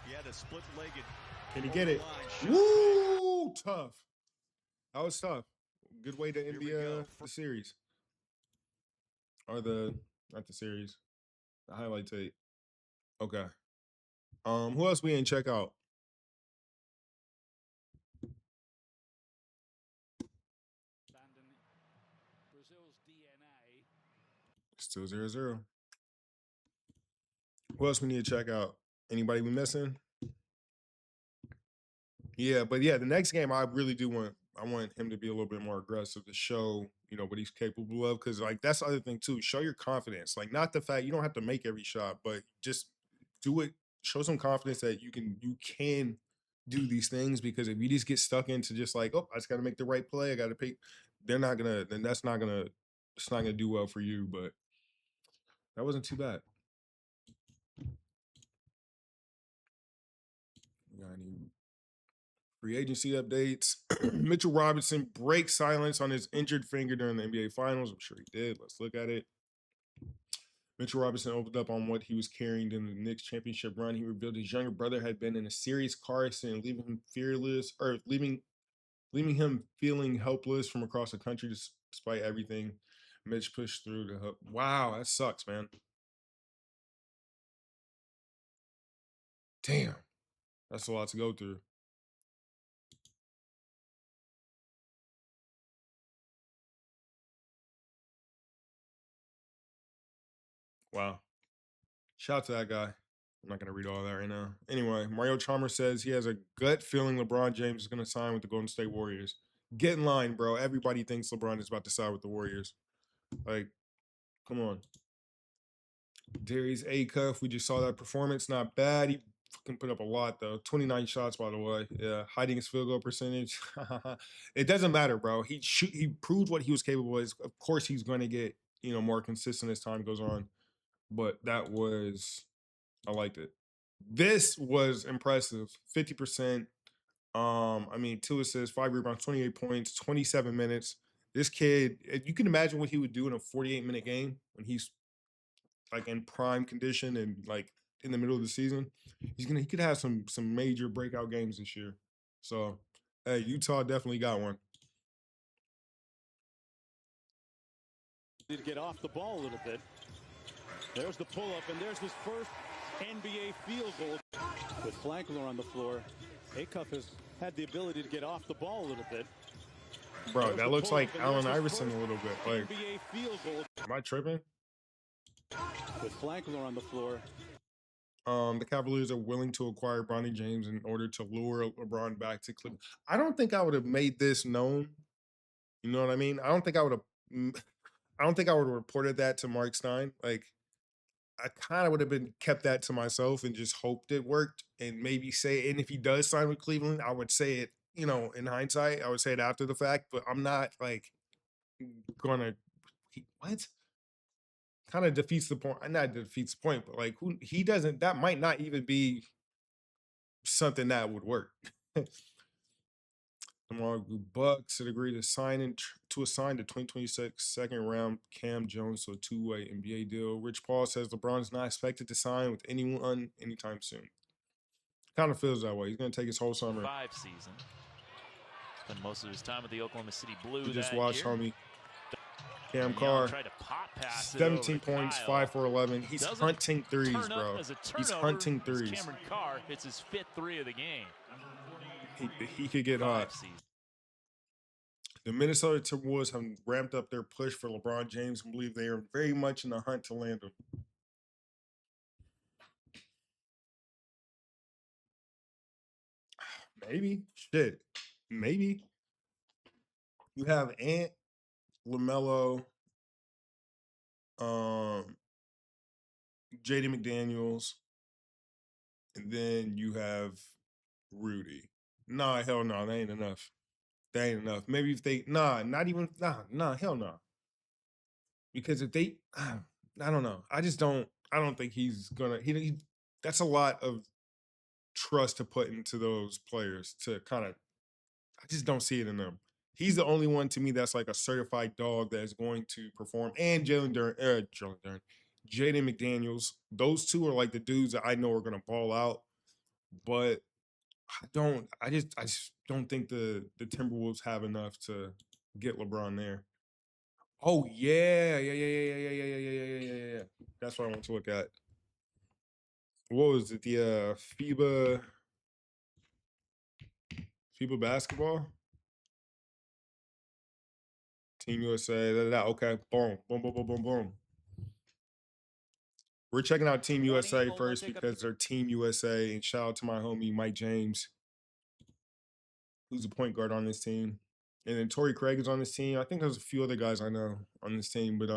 He had a split-legged. Can he get it? Woo! Tough. That was tough. Good way to end the series. Or not the series. The highlight tape. Okay. Who else we didn't check out? Still 0-0. Who else we need to check out? Anybody we missing? Yeah, but yeah, the next game I really do want. I want him to be a little bit more aggressive to show, you know, what he's capable of. Because like that's the other thing too. Show your confidence. Like not the fact you don't have to make every shot, but just do it. Show some confidence that you can do these things. Because if you just get stuck into just like, oh, I just got to make the right play. I got to pick. They're not gonna. Then that's not gonna. It's not gonna do well for you. But that wasn't too bad. Got any free agency updates? Mitchell Robinson breaks silence on his injured finger during the NBA Finals. I'm sure he did. Let's look at it. Mitchell Robinson opened up on what he was carrying in the Knicks championship run. He revealed his younger brother had been in a serious car accident, leaving him leaving him feeling helpless from across the country despite everything. Mitch pushed through the hook. Wow, that sucks, man. Damn. That's a lot to go through. Wow. Shout out to that guy. I'm not going to read all that right now. Anyway, Mario Chalmers says he has a gut feeling LeBron James is going to sign with the Golden State Warriors. Get in line, bro. Everybody thinks LeBron is about to sign with the Warriors. Like, come on. Darius Acuff, we just saw that performance. Not bad. He fucking put up a lot, though. 29 shots, by the way. Yeah, hiding his field goal percentage. It doesn't matter, bro. He proved what he was capable of. Of course, he's going to get, you know, more consistent as time goes on. But that was, I liked it. This was impressive. 50%. I mean, 2 assists, 5 rebounds, 28 points, 27 minutes. This kid, you can imagine what he would do in a 48-minute game when he's like in prime condition and like in the middle of the season. He could have some major breakout games this year. So, hey, Utah definitely got one. To get off the ball a little bit. There's the pull-up, and there's his first NBA field goal. With Flankler on the floor, Acuff has had the ability to get off the ball a little bit. Bro, that looks like Allen Iverson a little bit. Like, NBA field goal. Am I tripping? With Flankler on the floor. The Cavaliers are willing to acquire Bronny James in order to lure LeBron back to Cleveland. I don't think I would have made this known. You know what I mean? I don't think I would have reported that to Mark Stein. Like, I kind of would have kept that to myself and just hoped it worked and maybe say, and if he does sign with Cleveland, I would say it, you know, in hindsight, I would say it after the fact, but I'm not like, gonna what? Kind of defeats the point. Not defeats the point, but like who he doesn't. That might not even be something that would work. Tomorrow, Bucks had agreed to assign the 2026 second round Cam Jones to a two-way NBA deal. Rich Paul says LeBron's not expected to sign with anyone anytime soon. Kind of feels that way. He's going to take his whole summer. 5 season. Spent most of his time with the Oklahoma City Blue. We just that watched, year. homie. Cam Carr, tried to pop pass 17 points, Kyle. 5 for 11. He's hunting threes, bro. He's hunting threes. Cameron Carr hits his 5th 3 of the game. He could get hot. The Minnesota Timberwolves have ramped up their push for LeBron James and believe they are very much in the hunt to land him. Maybe. Shit. Maybe. You have Ant, LaMelo, JD McDaniels, and then you have Rudy. Nah, hell no, that ain't enough. That ain't enough. Maybe if they not even hell no. Because if they I don't know. I don't think he's gonna he that's a lot of trust to put into those players to kind of I just don't see it in them. He's the only one to me that's like a certified dog that is going to perform. And Jaden McDaniels. Those two are like the dudes that I know are gonna ball out. But I just don't think the Timberwolves have enough to get LeBron there. Oh yeah. That's what I want to look at. What was it? The FIBA basketball? Team USA. Okay. Boom. We're checking out Team USA first because they're Team USA. And shout out to my homie Mike James, who's a point guard on this team. And then Torrey Craig is on this team. I think there's a few other guys I know on this team. But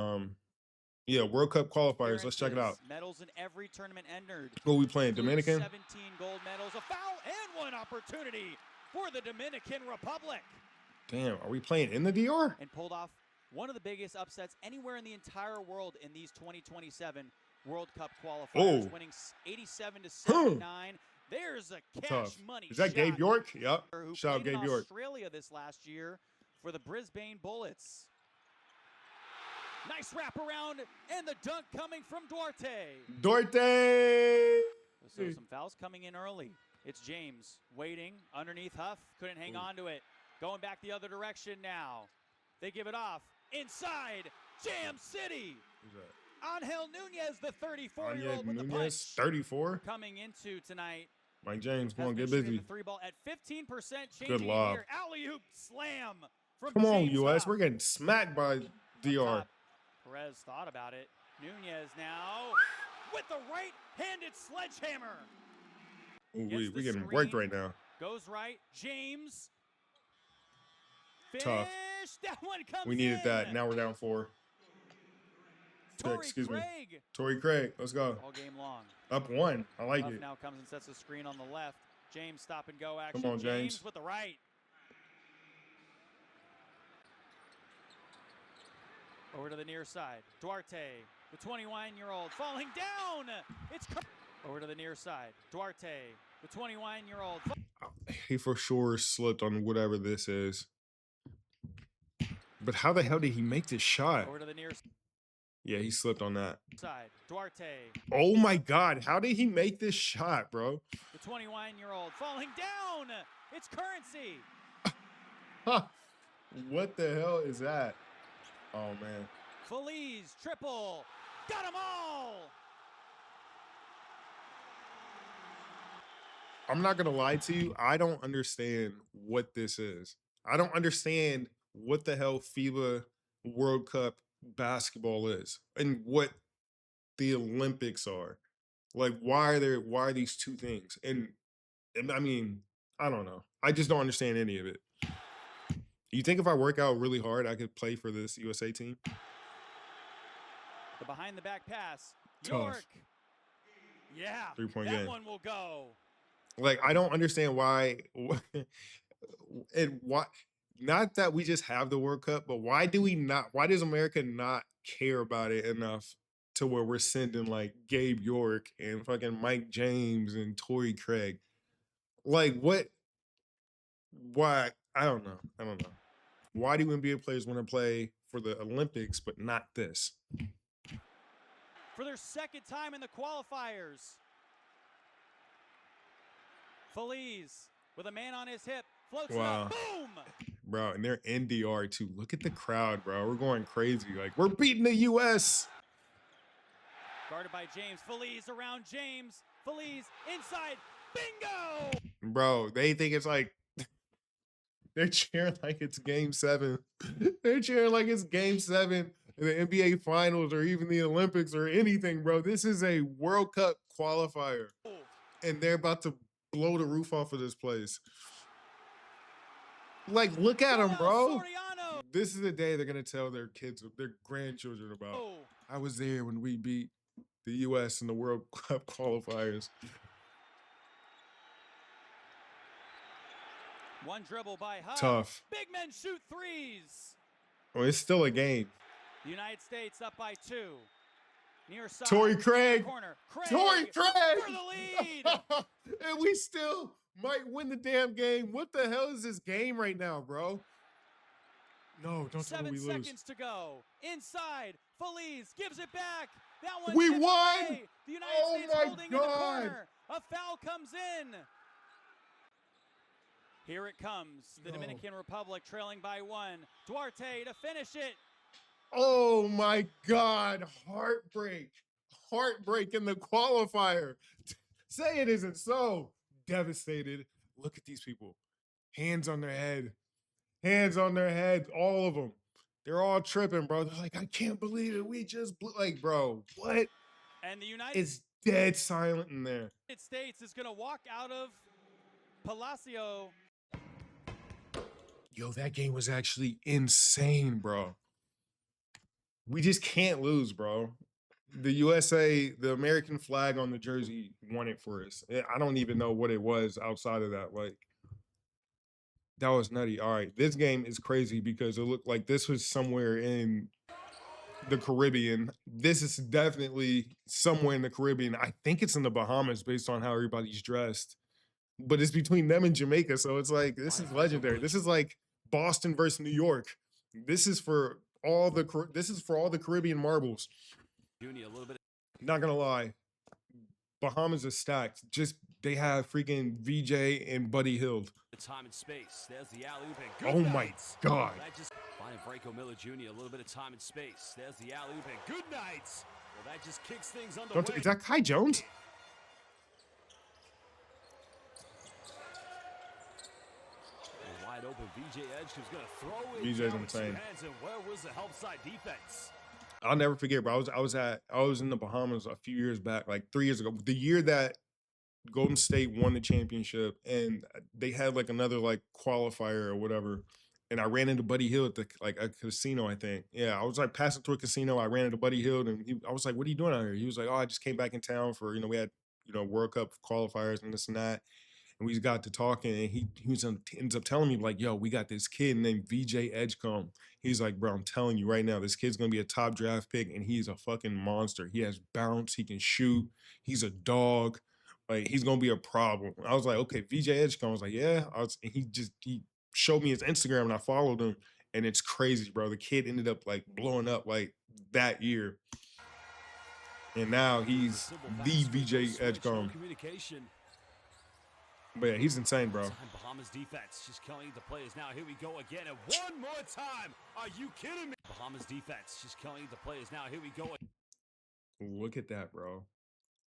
yeah, World Cup qualifiers. Let's check it out. Medals in every tournament entered. Who are we playing? Dominican? 17 gold medals, a foul, and one opportunity for the Dominican Republic. Damn, are we playing in the DR? And pulled off one of the biggest upsets anywhere in the entire world in these 2027 World Cup qualifiers, winning 87-79. There's a cash money. Is that Gabe York? Yep. Shout out Gabe York. Australia this last year for the Brisbane Bullets. Nice wraparound and the dunk coming from Duarte. So some fouls coming in early. It's James waiting underneath Huff. Couldn't hang on to it. Going back the other direction now. They give it off. Inside. Jam City. Who's that? Angel Nunez, the 34-year-old with the punch. 34? Coming into tonight. Mike James, come on, get busy. The 3 ball at 15%. Good lob. Alley-oop slam from Come on, James US. Huff. We're getting smacked by DR. Perez thought about it. Nunez now with the right-handed sledgehammer. Ooh, we're getting worked right now. Goes right. James. Tough. That one comes We needed in. that. Now we're down 4. Excuse me. Craig. Torrey Craig. Let's go. All game long. Up 1. I like Huff it. now comes and sets a screen on the left. James stop and go action. Come on, James. with the right. Over to the near side. Duarte, the 21-year-old, falling down. It's over to the near side. Duarte, the 21-year-old. He for sure slipped on whatever this is. But how the hell did he make this shot? Over to the near Yeah, he slipped on that. side. Duarte. Oh my God. How did he make this shot, bro? The 21-year-old falling down. It's Currency. What the hell is that? Oh, man. Feliz, triple. Got them all. I'm not going to lie to you. I don't understand what this is. I don't understand what the hell FIBA World Cup basketball is and what the Olympics are. Like, why are these two things? And I mean, I don't know. I just don't understand any of it. You think if I work out really hard, I could play for this USA team? The behind the back pass. Tough. York. Yeah. 3-point that game. one will go. Like, I don't understand why. And why not that we just have the World Cup, but why does America not care about it enough to where we're sending like Gabe York and fucking Mike James and Torrey Craig? Like what? Why? I don't know. Why do NBA players want to play for the Olympics, but not this? For their second time in the qualifiers. Feliz with a man on his hip. Floats it up. Boom! Bro, and they're NDR too. Look at the crowd, bro. We're going crazy. Like, we're beating the U.S. Guarded by James. Feliz around James. Feliz inside. Bingo! Bro, they think it's like, they're cheering like it's game 7. They're cheering like it's game 7 in the NBA Finals or even the Olympics or anything, bro. This is a World Cup qualifier. And they're about to blow the roof off of this place. Like, look at them, bro. This is the day they're going to tell their kids, their grandchildren about. I was there when we beat the U.S. in the World Cup qualifiers. One dribble by Huff. Tough. Big men shoot threes. Oh, it's still a game. The United States up by 2. Near side. Torrey Craig. Torrey Craig for the lead. And we still might win the damn game. What the hell is this game right now, bro? No, don't tell me we lose. 7 seconds to go. Inside. Feliz gives it back. That one. We won. Away. The United States holding in the corner. A foul comes in. Here it comes. The Dominican Republic trailing by 1. Duarte to finish it. Oh my God. Heartbreak. Heartbreak in the qualifier. Say it isn't so. Devastated. Look at these people. Hands on their head. Hands on their head. All of them. They're all tripping, bro. They're like, I can't believe it. We just blew. Like, bro, what? And the United It's dead silent in there. States is going to walk out of Palacio. Yo, that game was actually insane, bro. We just can't lose, bro. The USA, the American flag on the jersey won it for us. I don't even know what it was outside of that. Like, that was nutty. All right, this game is crazy because it looked like this was somewhere in the Caribbean. This is definitely somewhere in the Caribbean. I think it's in the Bahamas based on how everybody's dressed. But it's between them and Jamaica, so it's like, this is legendary. This is like Boston versus New York. This is for all the Caribbean marbles. Not gonna lie, Bahamas is stacked. Just they have freaking VJ and Buddy Hield. Time and space. There's the alley-oop. Oh my God. Finding Franco Miller Jr. a little bit of time and space. There's the alley-oop. Good nights. Well, that just kicks things underway. Is that Kai Jones? Wide open VJ Edge who's going to throw it. VJ's insane. And where was the help side defense? I'll never forget, bro. I was in the Bahamas a few years back, like 3 years ago. The year that Golden State won the championship, and they had like another like qualifier or whatever. And I ran into Buddy Hield at a casino, I think. Yeah, I was like passing through a casino. I ran into Buddy Hield, and I was like, "What are you doing out here?" He was like, "Oh, I just came back in town for we had World Cup qualifiers and this and that." And we got to talking, and he ends up telling me like, "Yo, we got this kid named VJ Edgecombe." He's like, "Bro, I'm telling you right now, this kid's gonna be a top draft pick, and he's a fucking monster. He has bounce, he can shoot, he's a dog, like he's gonna be a problem." I was like, "Okay, VJ Edgecombe." I was like, "Yeah." And he showed me his Instagram, and I followed him, and it's crazy, bro. The kid ended up like blowing up like that year, and now he's the VJ Edgecombe. But yeah, he's insane, bro. Bahamas defense just killing the players now. Here we go again, and one more time. Are you kidding me? Bahamas defense just killing the players now. Here we go. Look at that, bro.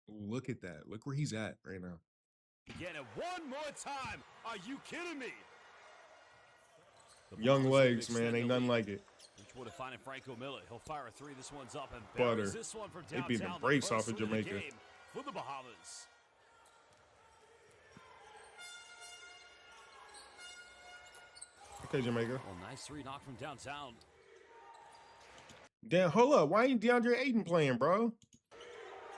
Look at that. Look where he's at right now. Again, and one more time. Are you kidding me? Young legs, man. Ain't nothing like it. Toward finding Franco Miller. He'll fire a three. This one's up and butter. This one from they beat the brakes off of Jamaica. For the Bahamas. Okay, Jamaica. Well, nice three knock from downtown. Damn, hold up. Why ain't DeAndre Ayton playing, bro?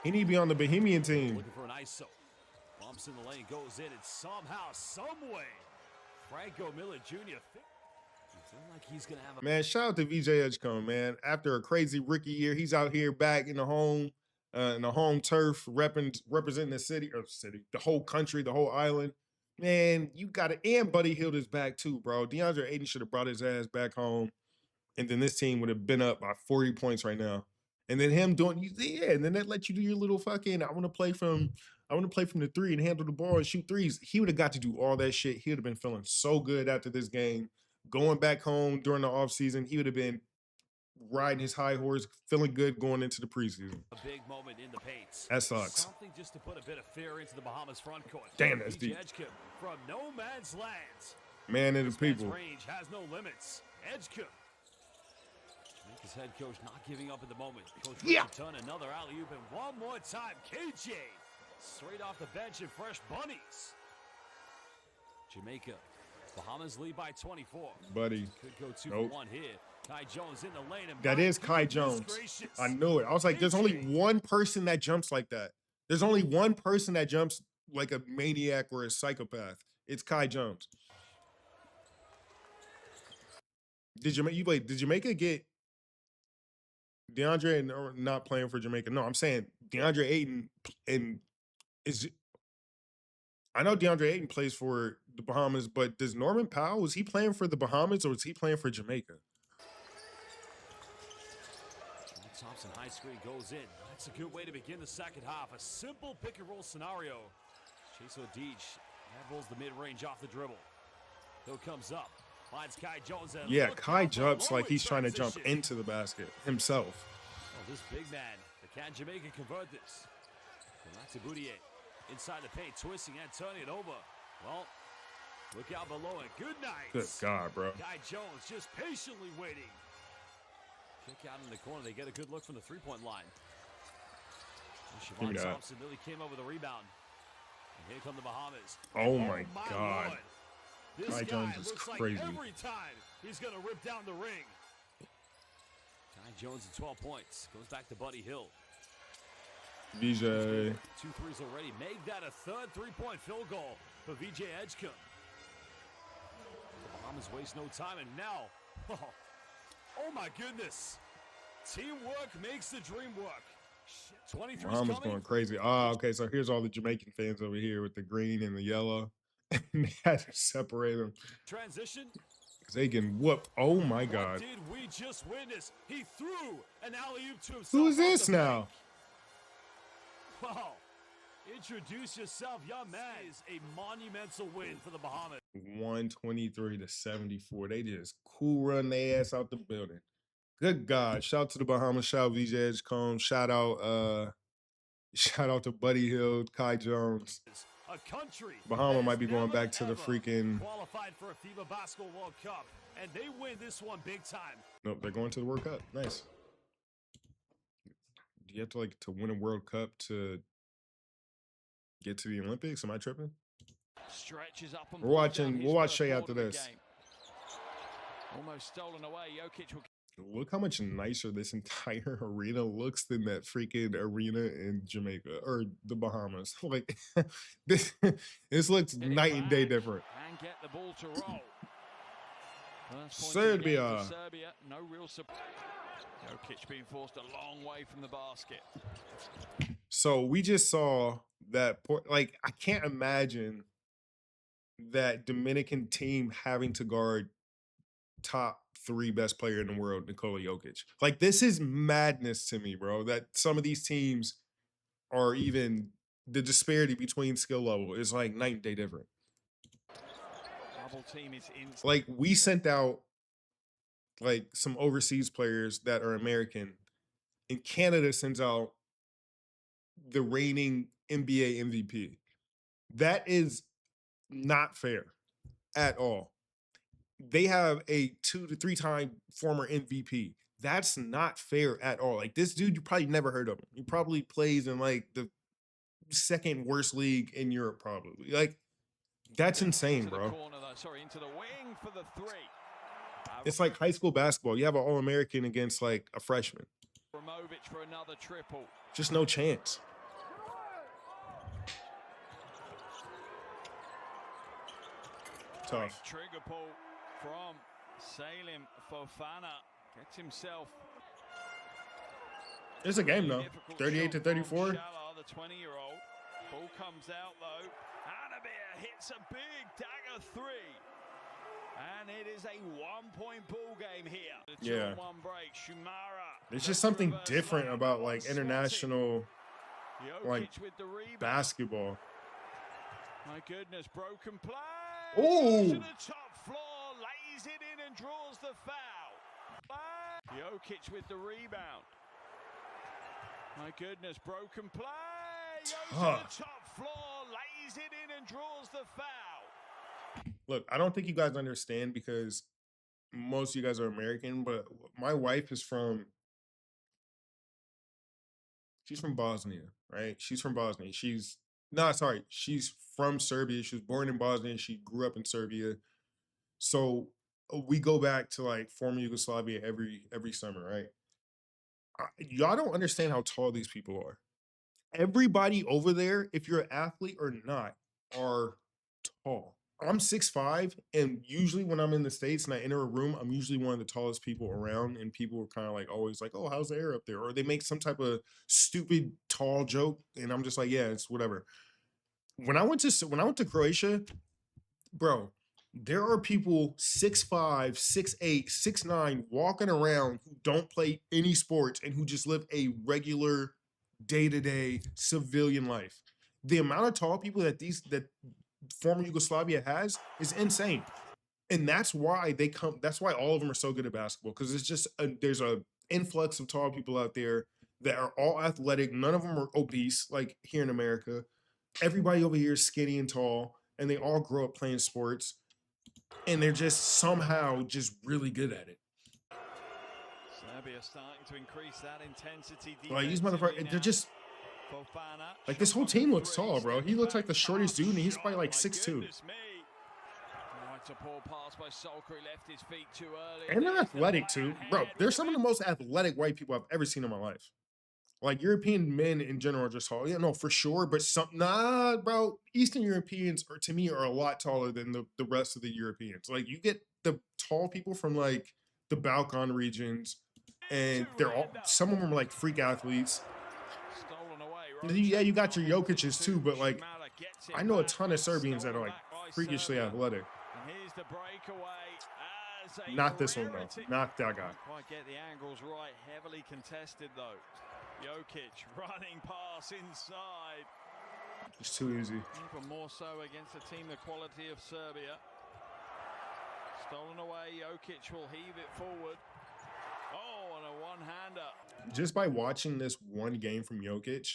He need to be on the Bohemian team. Looking for an ISO. Bumps in the lane, goes in, and somehow, some way, Franco Miller Jr. Like he's gonna have Man, shout out to VJ Edgecombe, man. After a crazy rookie year, he's out here back in the home turf, representing the whole country, the whole island. Man, you got it. And Buddy Hield is back too, bro. DeAndre Ayton should have brought his ass back home, and then this team would have been up by 40 points right now. And then him and then that let you do your little fucking, I want to play from the three and handle the ball and shoot threes. He would have got to do all that shit. He would have been feeling so good after this game. Going back home during the offseason, he would have been riding his high horse, feeling good going into the preseason. a big moment in the paints. That sucks. Something just to put a bit of fear into the Bahamas front court. Damn, that's deep. Edgecombe from no man's land. Man of the people. Range has no limits. Edgecombe. Jamaica's head coach not giving up at the moment. Coach Richardson, another alley-oop, and one more time. KJ straight off the bench and fresh bunnies. Jamaica. Bahamas lead by 24. Buddy. Could go 2 for 1 here. Kai Jones in the lane. And that is Kai Jones. I knew it. I was like, there's only one person that jumps like that. There's only one person that jumps like a maniac or a psychopath. It's Kai Jones. Did Jamaica get DeAndre not playing for Jamaica? No, I'm saying DeAndre Ayton I know DeAndre Ayton plays for the Bahamas, but does Norman Powell, was he playing for the Bahamas or is he playing for Jamaica? Thompson high screen goes in. That's a good way to begin the second half. A simple pick and roll scenario. Chase O'Deach rolls the mid-range off the dribble. Hill comes up. Finds Kai Jones. And yeah, Kai jumps like he's trying to jump into the basket himself. Oh, this big man. Can Jamaica convert this? That's a Boudier. Inside the paint, twisting and turning it over. Well, look out below and good night. Good God, bro. Kai Jones just patiently waiting. Kick out in the corner. They get a good look from the three-point line. Siobhan Thompson nearly came over the rebound. And here come the Bahamas. Oh my God. Lord. This Kai Jones is crazy. Like every time he's going to rip down the ring. Kai Jones at 12 points. Goes back to Buddy Hield. VJ. 2 threes already. Make that a third three-point field goal for VJ Edgecombe. The Bahamas waste no time, and now, oh my goodness. Teamwork makes the dream work. 23 Bahamas going crazy. Okay, so here's all the Jamaican fans over here with the green and the yellow. And they had to separate them. Transition. Because they can whoop. Oh my God. What did we just witness? He threw an alley-oop to himself. Who is this now? Wow. Introduce yourself, young man. Is a monumental win for the Bahamas. 123-74. They just cool run their ass out the building. Good God. Shout out to the Bahamas. Shout out VJ Edgecombe. Shout out to Buddy Hield, Kai Jones. A country Bahama might be going back to the freaking qualified for a FIBA Basketball World Cup, and they win this one big time. Nope, they're going to the World Cup. Nice. Do you have to to win a World Cup to get to the Olympics? Am I tripping? Stretches up and we'll watch Shea after this. Almost stolen away. Jokic will. Look how much nicer this entire arena looks than that freaking arena in Jamaica or the Bahamas. Like this looks night and day different. And get the ball to roll. Serbia. No real support. Jokic being forced a long way from the basket. So we just saw that. I can't imagine that Dominican team having to guard top 3 best player in the world, Nikola Jokic. Like, this is madness to me, bro, that some of these teams are even, the disparity between skill level is like night and day different. Double team is in. Like, we sent out some overseas players that are American, and Canada sends out the reigning NBA MVP. That is not fair at all. They have a 2 to 3 time former MVP. That's not fair at all. Like, this dude, you probably never heard of him. He probably plays in the 2nd worst league in Europe, probably. Like, that's insane, bro. Into the wing for the 3. It's like high school basketball. You have an All-American against a freshman. Ramovic for another triple. Just no chance. Tough. Trigger pull from Salim Fofana gets himself. It's a game though. 38-34. Shallow, the 20-year-old. Ball comes out though. Anabir hits a big dagger three. And it is a 1-point ball game here. The 2-on-1 break. Shumara. There's just something different about like international like basketball. My goodness, broken play. Oh! To the top floor, lays it in and draws the foul. Jokic with the rebound. My goodness, broken play. Goes to the top floor, lays it in and draws the foul. Look, I don't think you guys understand because most of you guys are American, but my wife is she's from Bosnia, right? She's from Bosnia. She's from Serbia. She was born in Bosnia. She grew up in Serbia. So we go back to like former Yugoslavia every summer, right? Y'all don't understand how tall these people are. Everybody over there, if you're an athlete or not, are tall. I'm 6'5", and usually when I'm in the States and I enter a room, I'm usually one of the tallest people around, and people are kind of like always like, oh, how's the air up there? Or they make some type of stupid tall joke, and I'm just like, yeah, it's whatever. When I went to Croatia, bro, there are people 6'5", 6'8", 6'9", walking around who don't play any sports and who just live a regular day-to-day civilian life. The amount of tall people that former Yugoslavia has is insane. And that's why that's why all of them are so good at basketball, because it's just there's a influx of tall people out there that are all athletic. None of them are obese like here in America. Everybody over here is skinny and tall, and they all grow up playing sports, and they're just somehow just really good at it. Serbia starting to increase that intensity. Like these motherfuckers, they're just like, this whole team looks tall, bro. He looks like the shortest dude, and he's probably like 6'2". And they're athletic too, bro. They're some of the most athletic white people I've ever seen in my life. Like European men in general are just tall. Yeah, no, for sure. But bro. Eastern Europeans to me are a lot taller than the rest of the Europeans. Like you get the tall people from like the Balkan regions, and some of them are like freak athletes. Yeah, you got your Jokic's too, but like I know a ton of Serbians that are like freakishly athletic. Not this one though. Not that guy. Quite get the angles right. Heavily contested though. Jokic running pass inside. It's too easy. Even more so against a team the quality of Serbia. Stolen away. Jokic will heave it forward. Oh, and a one-hander. Just by watching this one game from Jokic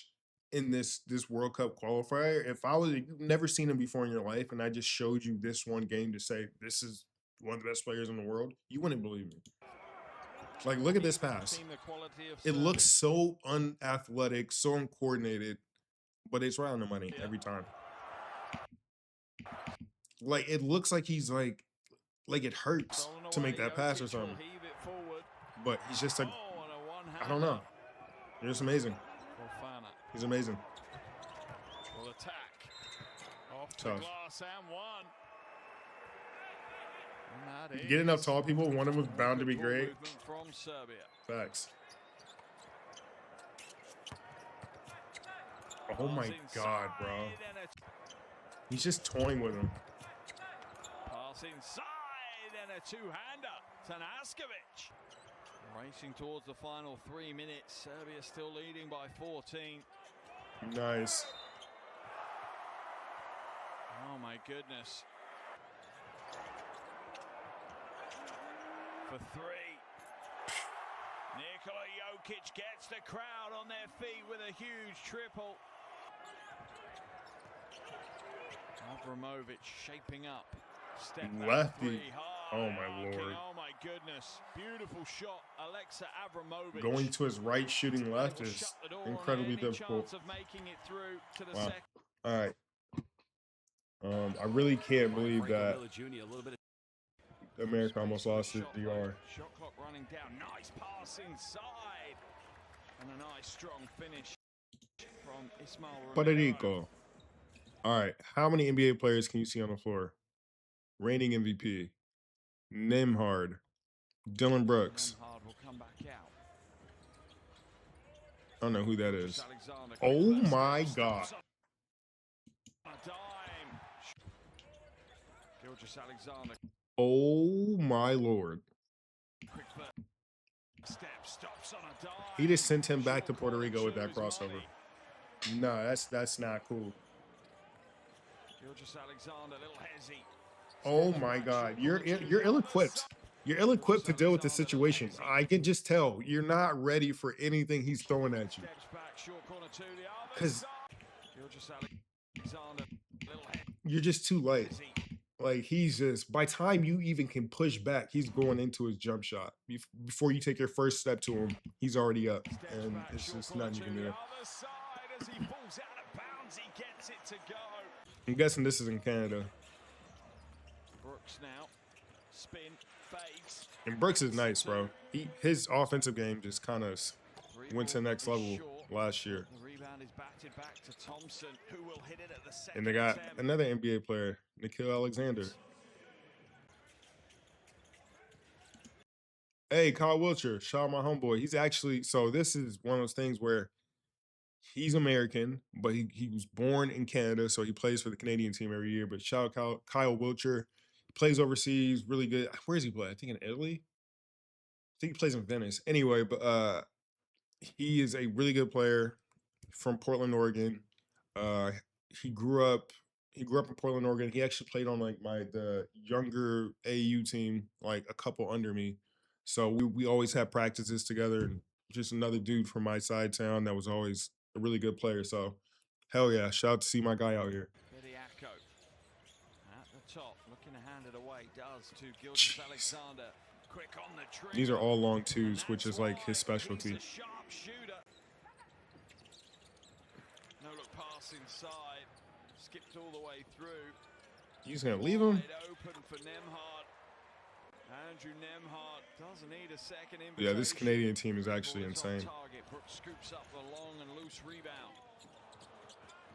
in this World Cup qualifier, if you've never seen him before in your life, and I just showed you this one game to say this is one of the best players in the world, you wouldn't believe me. Like, look at this pass. It looks so unathletic, so uncoordinated, but it's right on the money every time. Like, it looks like he's like it hurts to make that pass or something. But he's just like, I don't know. You're just amazing. He's amazing. Will attack. Off the Tough. glass and one. You get enough tall people, one of them is bound to be great. From Serbia. Facts. Oh my God, bro. He's just toying with him. Pass inside and a two-hander. Tanaskovic. Racing towards the final 3 minutes. Serbia still leading by 14. Nice. Oh my goodness. For three. Nikola Jokic gets the crowd on their feet with a huge triple. Avramovic shaping up. Step Lefty. Oh my Lord. Oh my goodness. Beautiful shot. Alexa Avramovic. Going to his right, shooting left is incredibly difficult. Wow. All right. I really can't believe that America almost lost to DR. Shot clock running down. Nice pass inside. And a nice strong finish from Ismail Puerto Rico. All right. How many NBA players can you see on the floor? Reigning MVP. Nemhard. Dylan Brooks. Nemhard will come back out. I don't know who that is. Oh my God. Alexander. Oh my Lord. He just sent him back to Puerto Rico with that crossover. No, that's not cool. Oh my God. You're ill-equipped. You're ill-equipped to deal with the situation. I can just tell you're not ready for anything he's throwing at you. Because you're just too light. Like, he's just, by time you even can push back, he's going into his jump shot. Before you take your first step to him, he's already up. And it's just nothing you can do. I'm guessing this is in Canada. Brooks now. Spin, fakes. And Brooks is nice, bro. His offensive game just kind of went to the next level last year. The rebound is batted back to Thompson, who will hit it at the second And they got attempt. another NBA player, Nikhil Alexander. Hey, Kyle Wiltshire, shout out my homeboy. He's actually, so this is one of those things where he's American, but he was born in Canada, so he plays for the Canadian team every year. But shout out Kyle Wiltshire. He plays overseas, really good. Where does he play? I think in Italy. I think he plays in Venice. Anyway, but he is a really good player from Portland, Oregon. He grew up in Portland, Oregon. He actually played on like the younger AU team, like a couple under me. So we always had practices together, and just another dude from my side town that was always a really good player. So hell yeah, shout out to see my guy out here. Bediako at the top, looking to hand it away. Does to Gilgeous Alexander. Quick on the trigger. These are all long twos, which is like his specialty. He's a sharp shooter. No look pass inside. Skipped all the way through. You just gonna leave him? Wide open for Nemhard. Andrew Nemhard doesn't need a second invitation. Yeah, this Canadian team is actually insane. Target. Brooks scoops up the long and loose rebound.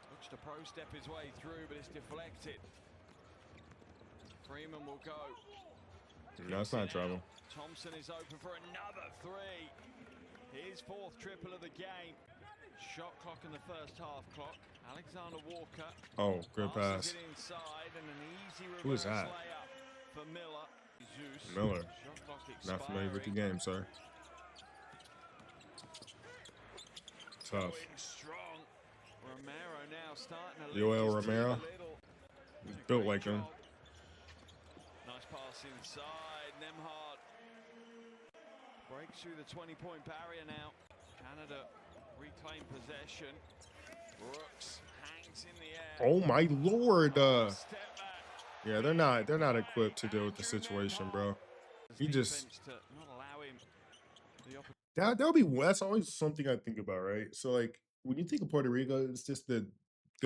Looks to pro step his way through, but it's deflected. Freeman will go. No, it's not trouble. Thompson is open for another three. His fourth triple of the game. Shot clock in the first half clock. Alexander Walker. Oh, good pass. It inside and an easy Who is that? layup for Miller. Zeus. Miller. Shot clock Not familiar with the game, sir. Tough. Going strong. Romero now starting to Yoel lead his team Romero. a little. He's built like him. Nice pass inside. Nemhard breaks through the 20-point barrier now. Canada reclaim possession. Brooks hangs in the air. Oh my Lord. Yeah, they're not equipped to deal with the situation, bro. He just that's always something I think about, right? So like when you think of Puerto Rico, it's just the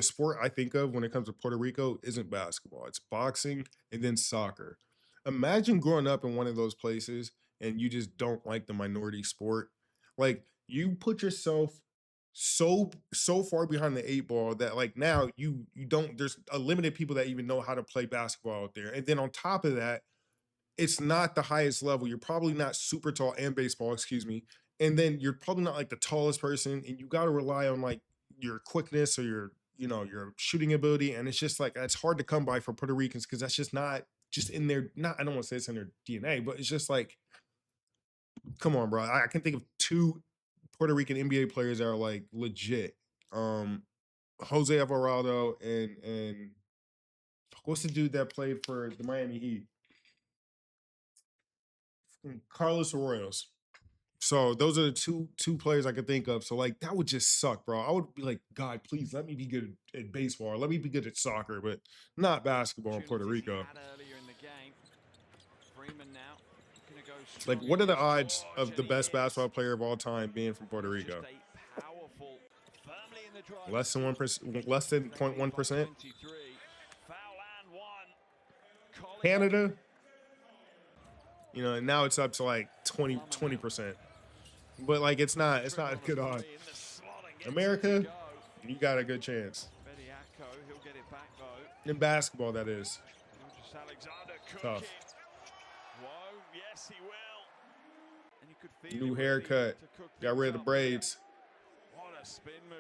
sport I think of when it comes to Puerto Rico isn't basketball. It's boxing and then soccer. Imagine growing up in one of those places and you just don't like the minority sport. Like you put yourself so far behind the 8 ball that like now you don't, there's a limited people that even know how to play basketball out there. And then on top of that, it's not the highest level. You're probably not super tall, and baseball, excuse me. And then you're probably not like the tallest person, and you got to rely on like your quickness or your shooting ability. And it's just like, it's hard to come by for Puerto Ricans because that's just not just in their, I don't want to say it's in their DNA, but it's just like, come on, bro. I can think of 2 Puerto Rican NBA players that are like legit. Jose Alvarado and what's the dude that played for the Miami Heat? Carlos Arroyos. So those are the two players I could think of. So like that would just suck, bro. I would be like, God, please let me be good at baseball. Or let me be good at soccer, but not basketball in Puerto Rico. Like, what are the odds of the best basketball player of all time being from Puerto Rico? Less than 1%, less than 0.1%. Canada, you know, and now it's up to like 20%. But like it's not a good odds. America, you got a good chance. In basketball, that is. Tough. Yes, he will. And you could feel New it really haircut. to cook Got things rid of the up. braids. What a spin move.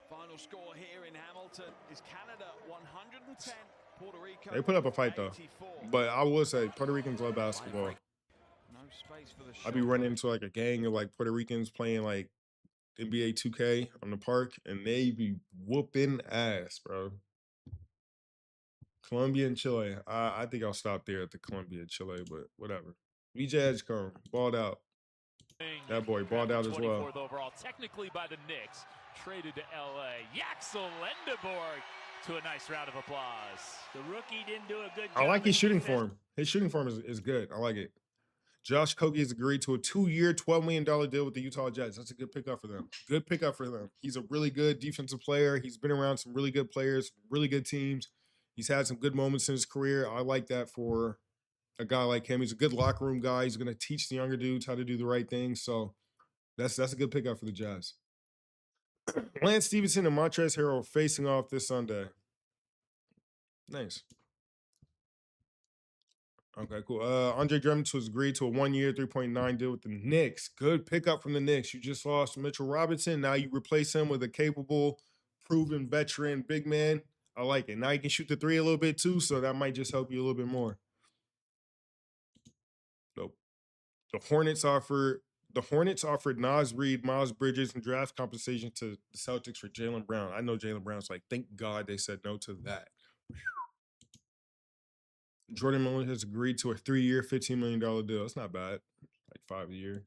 Final score here in Hamilton is Canada 110, Puerto Rico. They put up a fight though. 84. But I will say Puerto Ricans love basketball. No space for the I be shot. running into like a gang of like Puerto Ricans playing like NBA 2K on the park, and they be whooping ass, bro. Colombia and Chile. I think I'll stop there at the Colombia and Chile, but whatever. VJ Edgecombe, balled out. That boy balled out as well. 24th overall, technically by the Knicks, traded to LA. Yaxel Lendeborg to a nice round of applause. The rookie didn't do a good job. I like his shooting form. His shooting form is good. I like it. Josh Okogie has agreed to a 2-year, $12 million deal with the Utah Jazz. That's a good pickup for them. Good pickup for them. He's a really good defensive player. He's been around some really good players, really good teams. He's had some good moments in his career. I like that for a guy like him. He's a good locker room guy. He's going to teach the younger dudes how to do the right thing. So that's a good pickup for the Jazz. Lance Stevenson and Montrezl Harrell facing off this Sunday. Nice. Okay, cool. Andre Drummond was agreed to a 1-year, $3.9 deal with the Knicks. Good pickup from the Knicks. You just lost Mitchell Robinson. Now you replace him with a capable, proven veteran big man. I like it. Now you can shoot the three a little bit too, so that might just help you a little bit more. Nope. The Hornets offered Nas Reed, Miles Bridges, and draft compensation to the Celtics for Jaylen Brown. I know Jaylen Brown's like, thank God they said no to that. Jordan Miller has agreed to a 3-year, $15 million deal. That's not bad. Like 5 a year.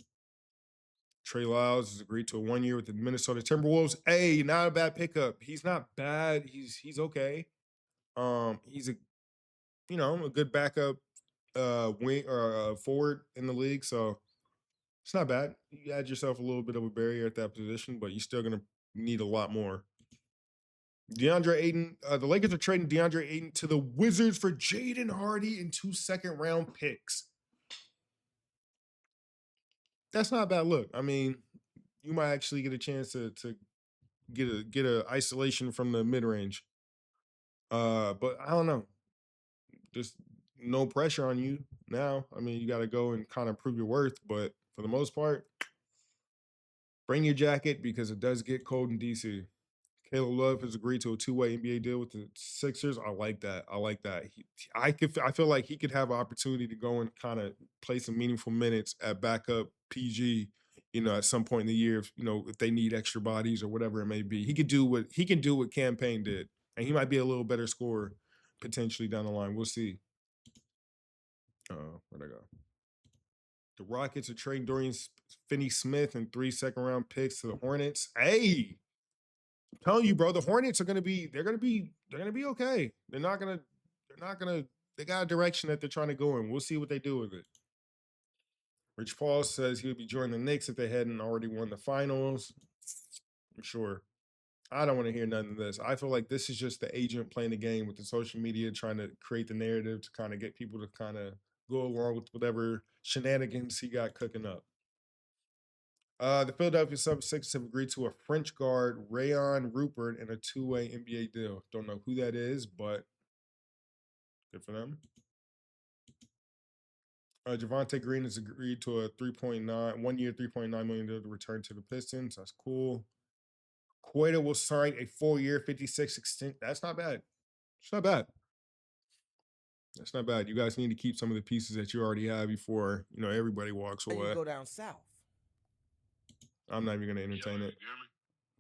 Trey Lyles has agreed to a 1-year with the Minnesota Timberwolves. Hey, not a bad pickup. He's not bad. He's okay. He's a good backup wing or forward in the league. So it's not bad. You add yourself a little bit of a barrier at that position, but you're still gonna need a lot more. DeAndre Ayton, the Lakers are trading DeAndre Ayton to the Wizards for Jaden Hardy and 2 second-round picks. That's not a bad look. I mean, you might actually get a chance to get a isolation from the mid-range. But I don't know. Just no pressure on you now. I mean, you got to go and kind of prove your worth, but for the most part, bring your jacket because it does get cold in DC. Caleb Love has agreed to a 2-way NBA deal with the Sixers. I like that. I feel like he could have an opportunity to go and kind of play some meaningful minutes at backup PG, at some point in the year, if they need extra bodies or whatever it may be. He can do what Cam Payne did, and he might be a little better scorer potentially down the line. We'll see. Where'd I go? The Rockets are trading Dorian Finney-Smith and 3 second-round picks to the Hornets. Hey. I'm telling you, bro, the Hornets they're gonna be okay. They got a direction that they're trying to go in. We'll see what they do with it. Rich Paul says he would be joining the Knicks if they hadn't already won the finals. I'm sure. I don't want to hear none of this. I feel like this is just the agent playing the game with the social media, trying to create the narrative to kind of get people to kind of go along with whatever shenanigans he got cooking up. The Philadelphia 76ers have agreed to a French guard, Rayon Rupert, in a 2-way NBA deal. Don't know who that is, but good for them. Javonte Green has agreed to a 1-year, $3.9 million deal to return to the Pistons. That's cool. Queta will sign a 4-year, $56 extension. That's not bad. It's not bad. That's not bad. You guys need to keep some of the pieces that you already have before, everybody walks away. You go down south. I'm not even going to entertain it.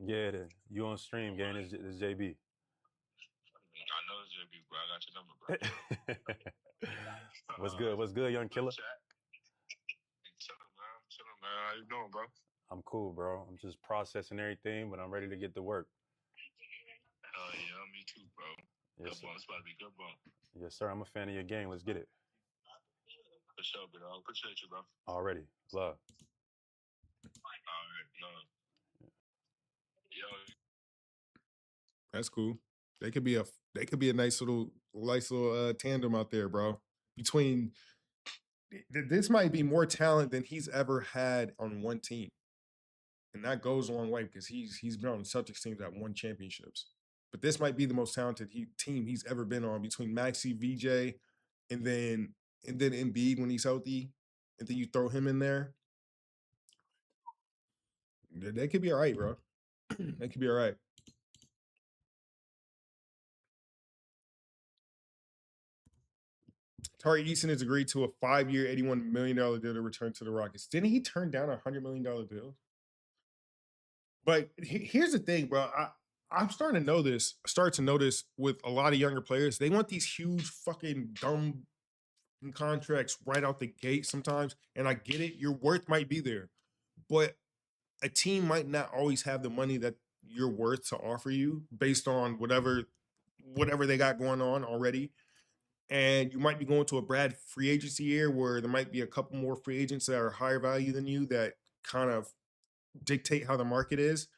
Yeah, it is. You on stream, gang. It's JB. I know it's JB, bro. I got your number, bro. What's good? What's good, young killer? Chilling, man. How you doing, bro? I'm cool, bro. I'm just processing everything, but I'm ready to get to work. Oh, yeah, me too, bro. Yes, good ball. It's about to be good ball. Yes, sir. I'm a fan of your game. Let's get it. For sure, bro. Appreciate you, bro. Already. Love. All right, love. Yo. That's cool. They could be a nice little tandem out there, bro. This might be more talent than he's ever had on one team. And that goes a long way because he's been on the Celtics teams that won championships. But this might be the most talented team he's ever been on between Maxey, VJ, and then and then Embiid when he's healthy, and then you throw him in there, that could be all right, bro. That could be all right. Tari Eason has agreed to a 5-year, $81 million deal to return to the Rockets. Didn't he turn down a $100 million deal? But here's the thing, bro. I'm starting to notice with a lot of younger players, they want these huge fucking dumb contracts right out the gate sometimes. And I get it. Your worth might be there, but a team might not always have the money that you're worth to offer you based on whatever they got going on already. And you might be going to a Brad free agency year where there might be a couple more free agents that are higher value than you that kind of dictate how the market is.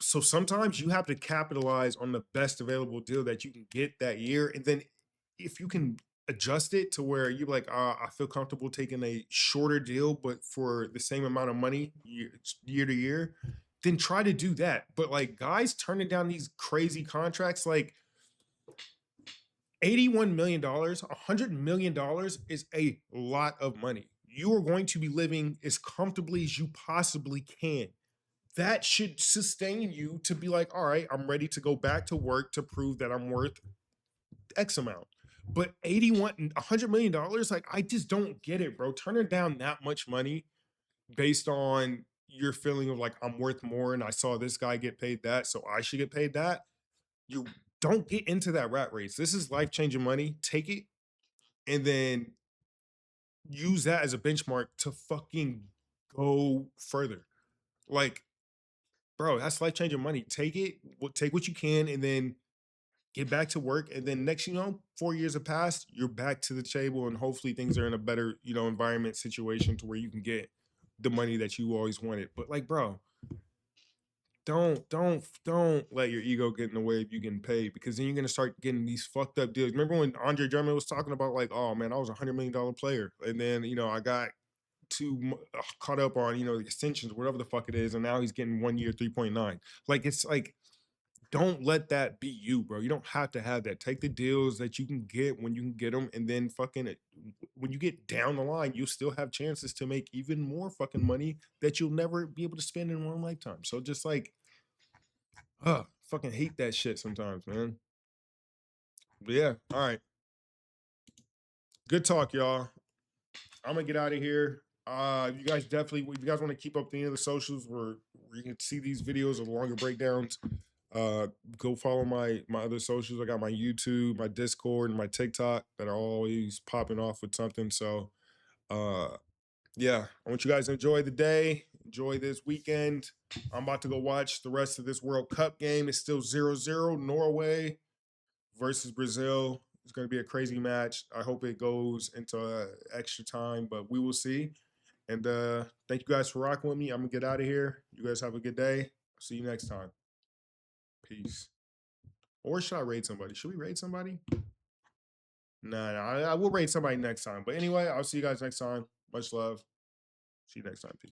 So sometimes you have to capitalize on the best available deal that you can get that year. And then if you can adjust it to where you're like, I feel comfortable taking a shorter deal, but for the same amount of money year to year, then try to do that. But like guys turning down these crazy contracts, like $81 million, $100 million is a lot of money. You are going to be living as comfortably as you possibly can. That should sustain you to be like, all right, I'm ready to go back to work to prove that I'm worth X amount. But $100 million, like, I just don't get it, bro. Turning down that much money based on your feeling of like, I'm worth more and I saw this guy get paid that, so I should get paid that. You don't get into that rat race. This is life-changing money. Take it and then use that as a benchmark to fucking go further. Like, bro, that's life-changing money. Take it, take what you can, and then get back to work. And then next, 4 years have passed, you're back to the table, and hopefully things are in a better, environment situation to where you can get the money that you always wanted. But like, bro, don't let your ego get in the way of you getting paid, because then you're gonna start getting these fucked up deals. Remember when Andre Drummond was talking about like, oh man, I was $100 million player, and then I got too caught up on the extensions, whatever the fuck it is, and now he's getting 1 year 3.9. Like, it's like, don't let that be you, bro. You don't have to have that. Take the deals that you can get when you can get them, and then fucking when you get down the line, you'll still have chances to make even more fucking money that you'll never be able to spend in one lifetime. So just like, fucking hate that shit sometimes, man. But yeah, all right. Good talk, y'all. I'm gonna get out of here. You guys definitely, if you guys want to keep up the other socials where you can see these videos of longer breakdowns, go follow my other socials. I got my YouTube, my Discord, and my TikTok that are always popping off with something. So yeah, I want you guys to enjoy the day, enjoy this weekend. I'm about to go watch the rest of this World Cup game. It's still 0-0, Norway versus Brazil. It's going to be a crazy match. I hope it goes into extra time, but we will see. And thank you guys for rocking with me. I'm going to get out of here. You guys have a good day. See you next time. Peace. Or should I raid somebody? Should we raid somebody? Nah, I will raid somebody next time. But anyway, I'll see you guys next time. Much love. See you next time. Peace.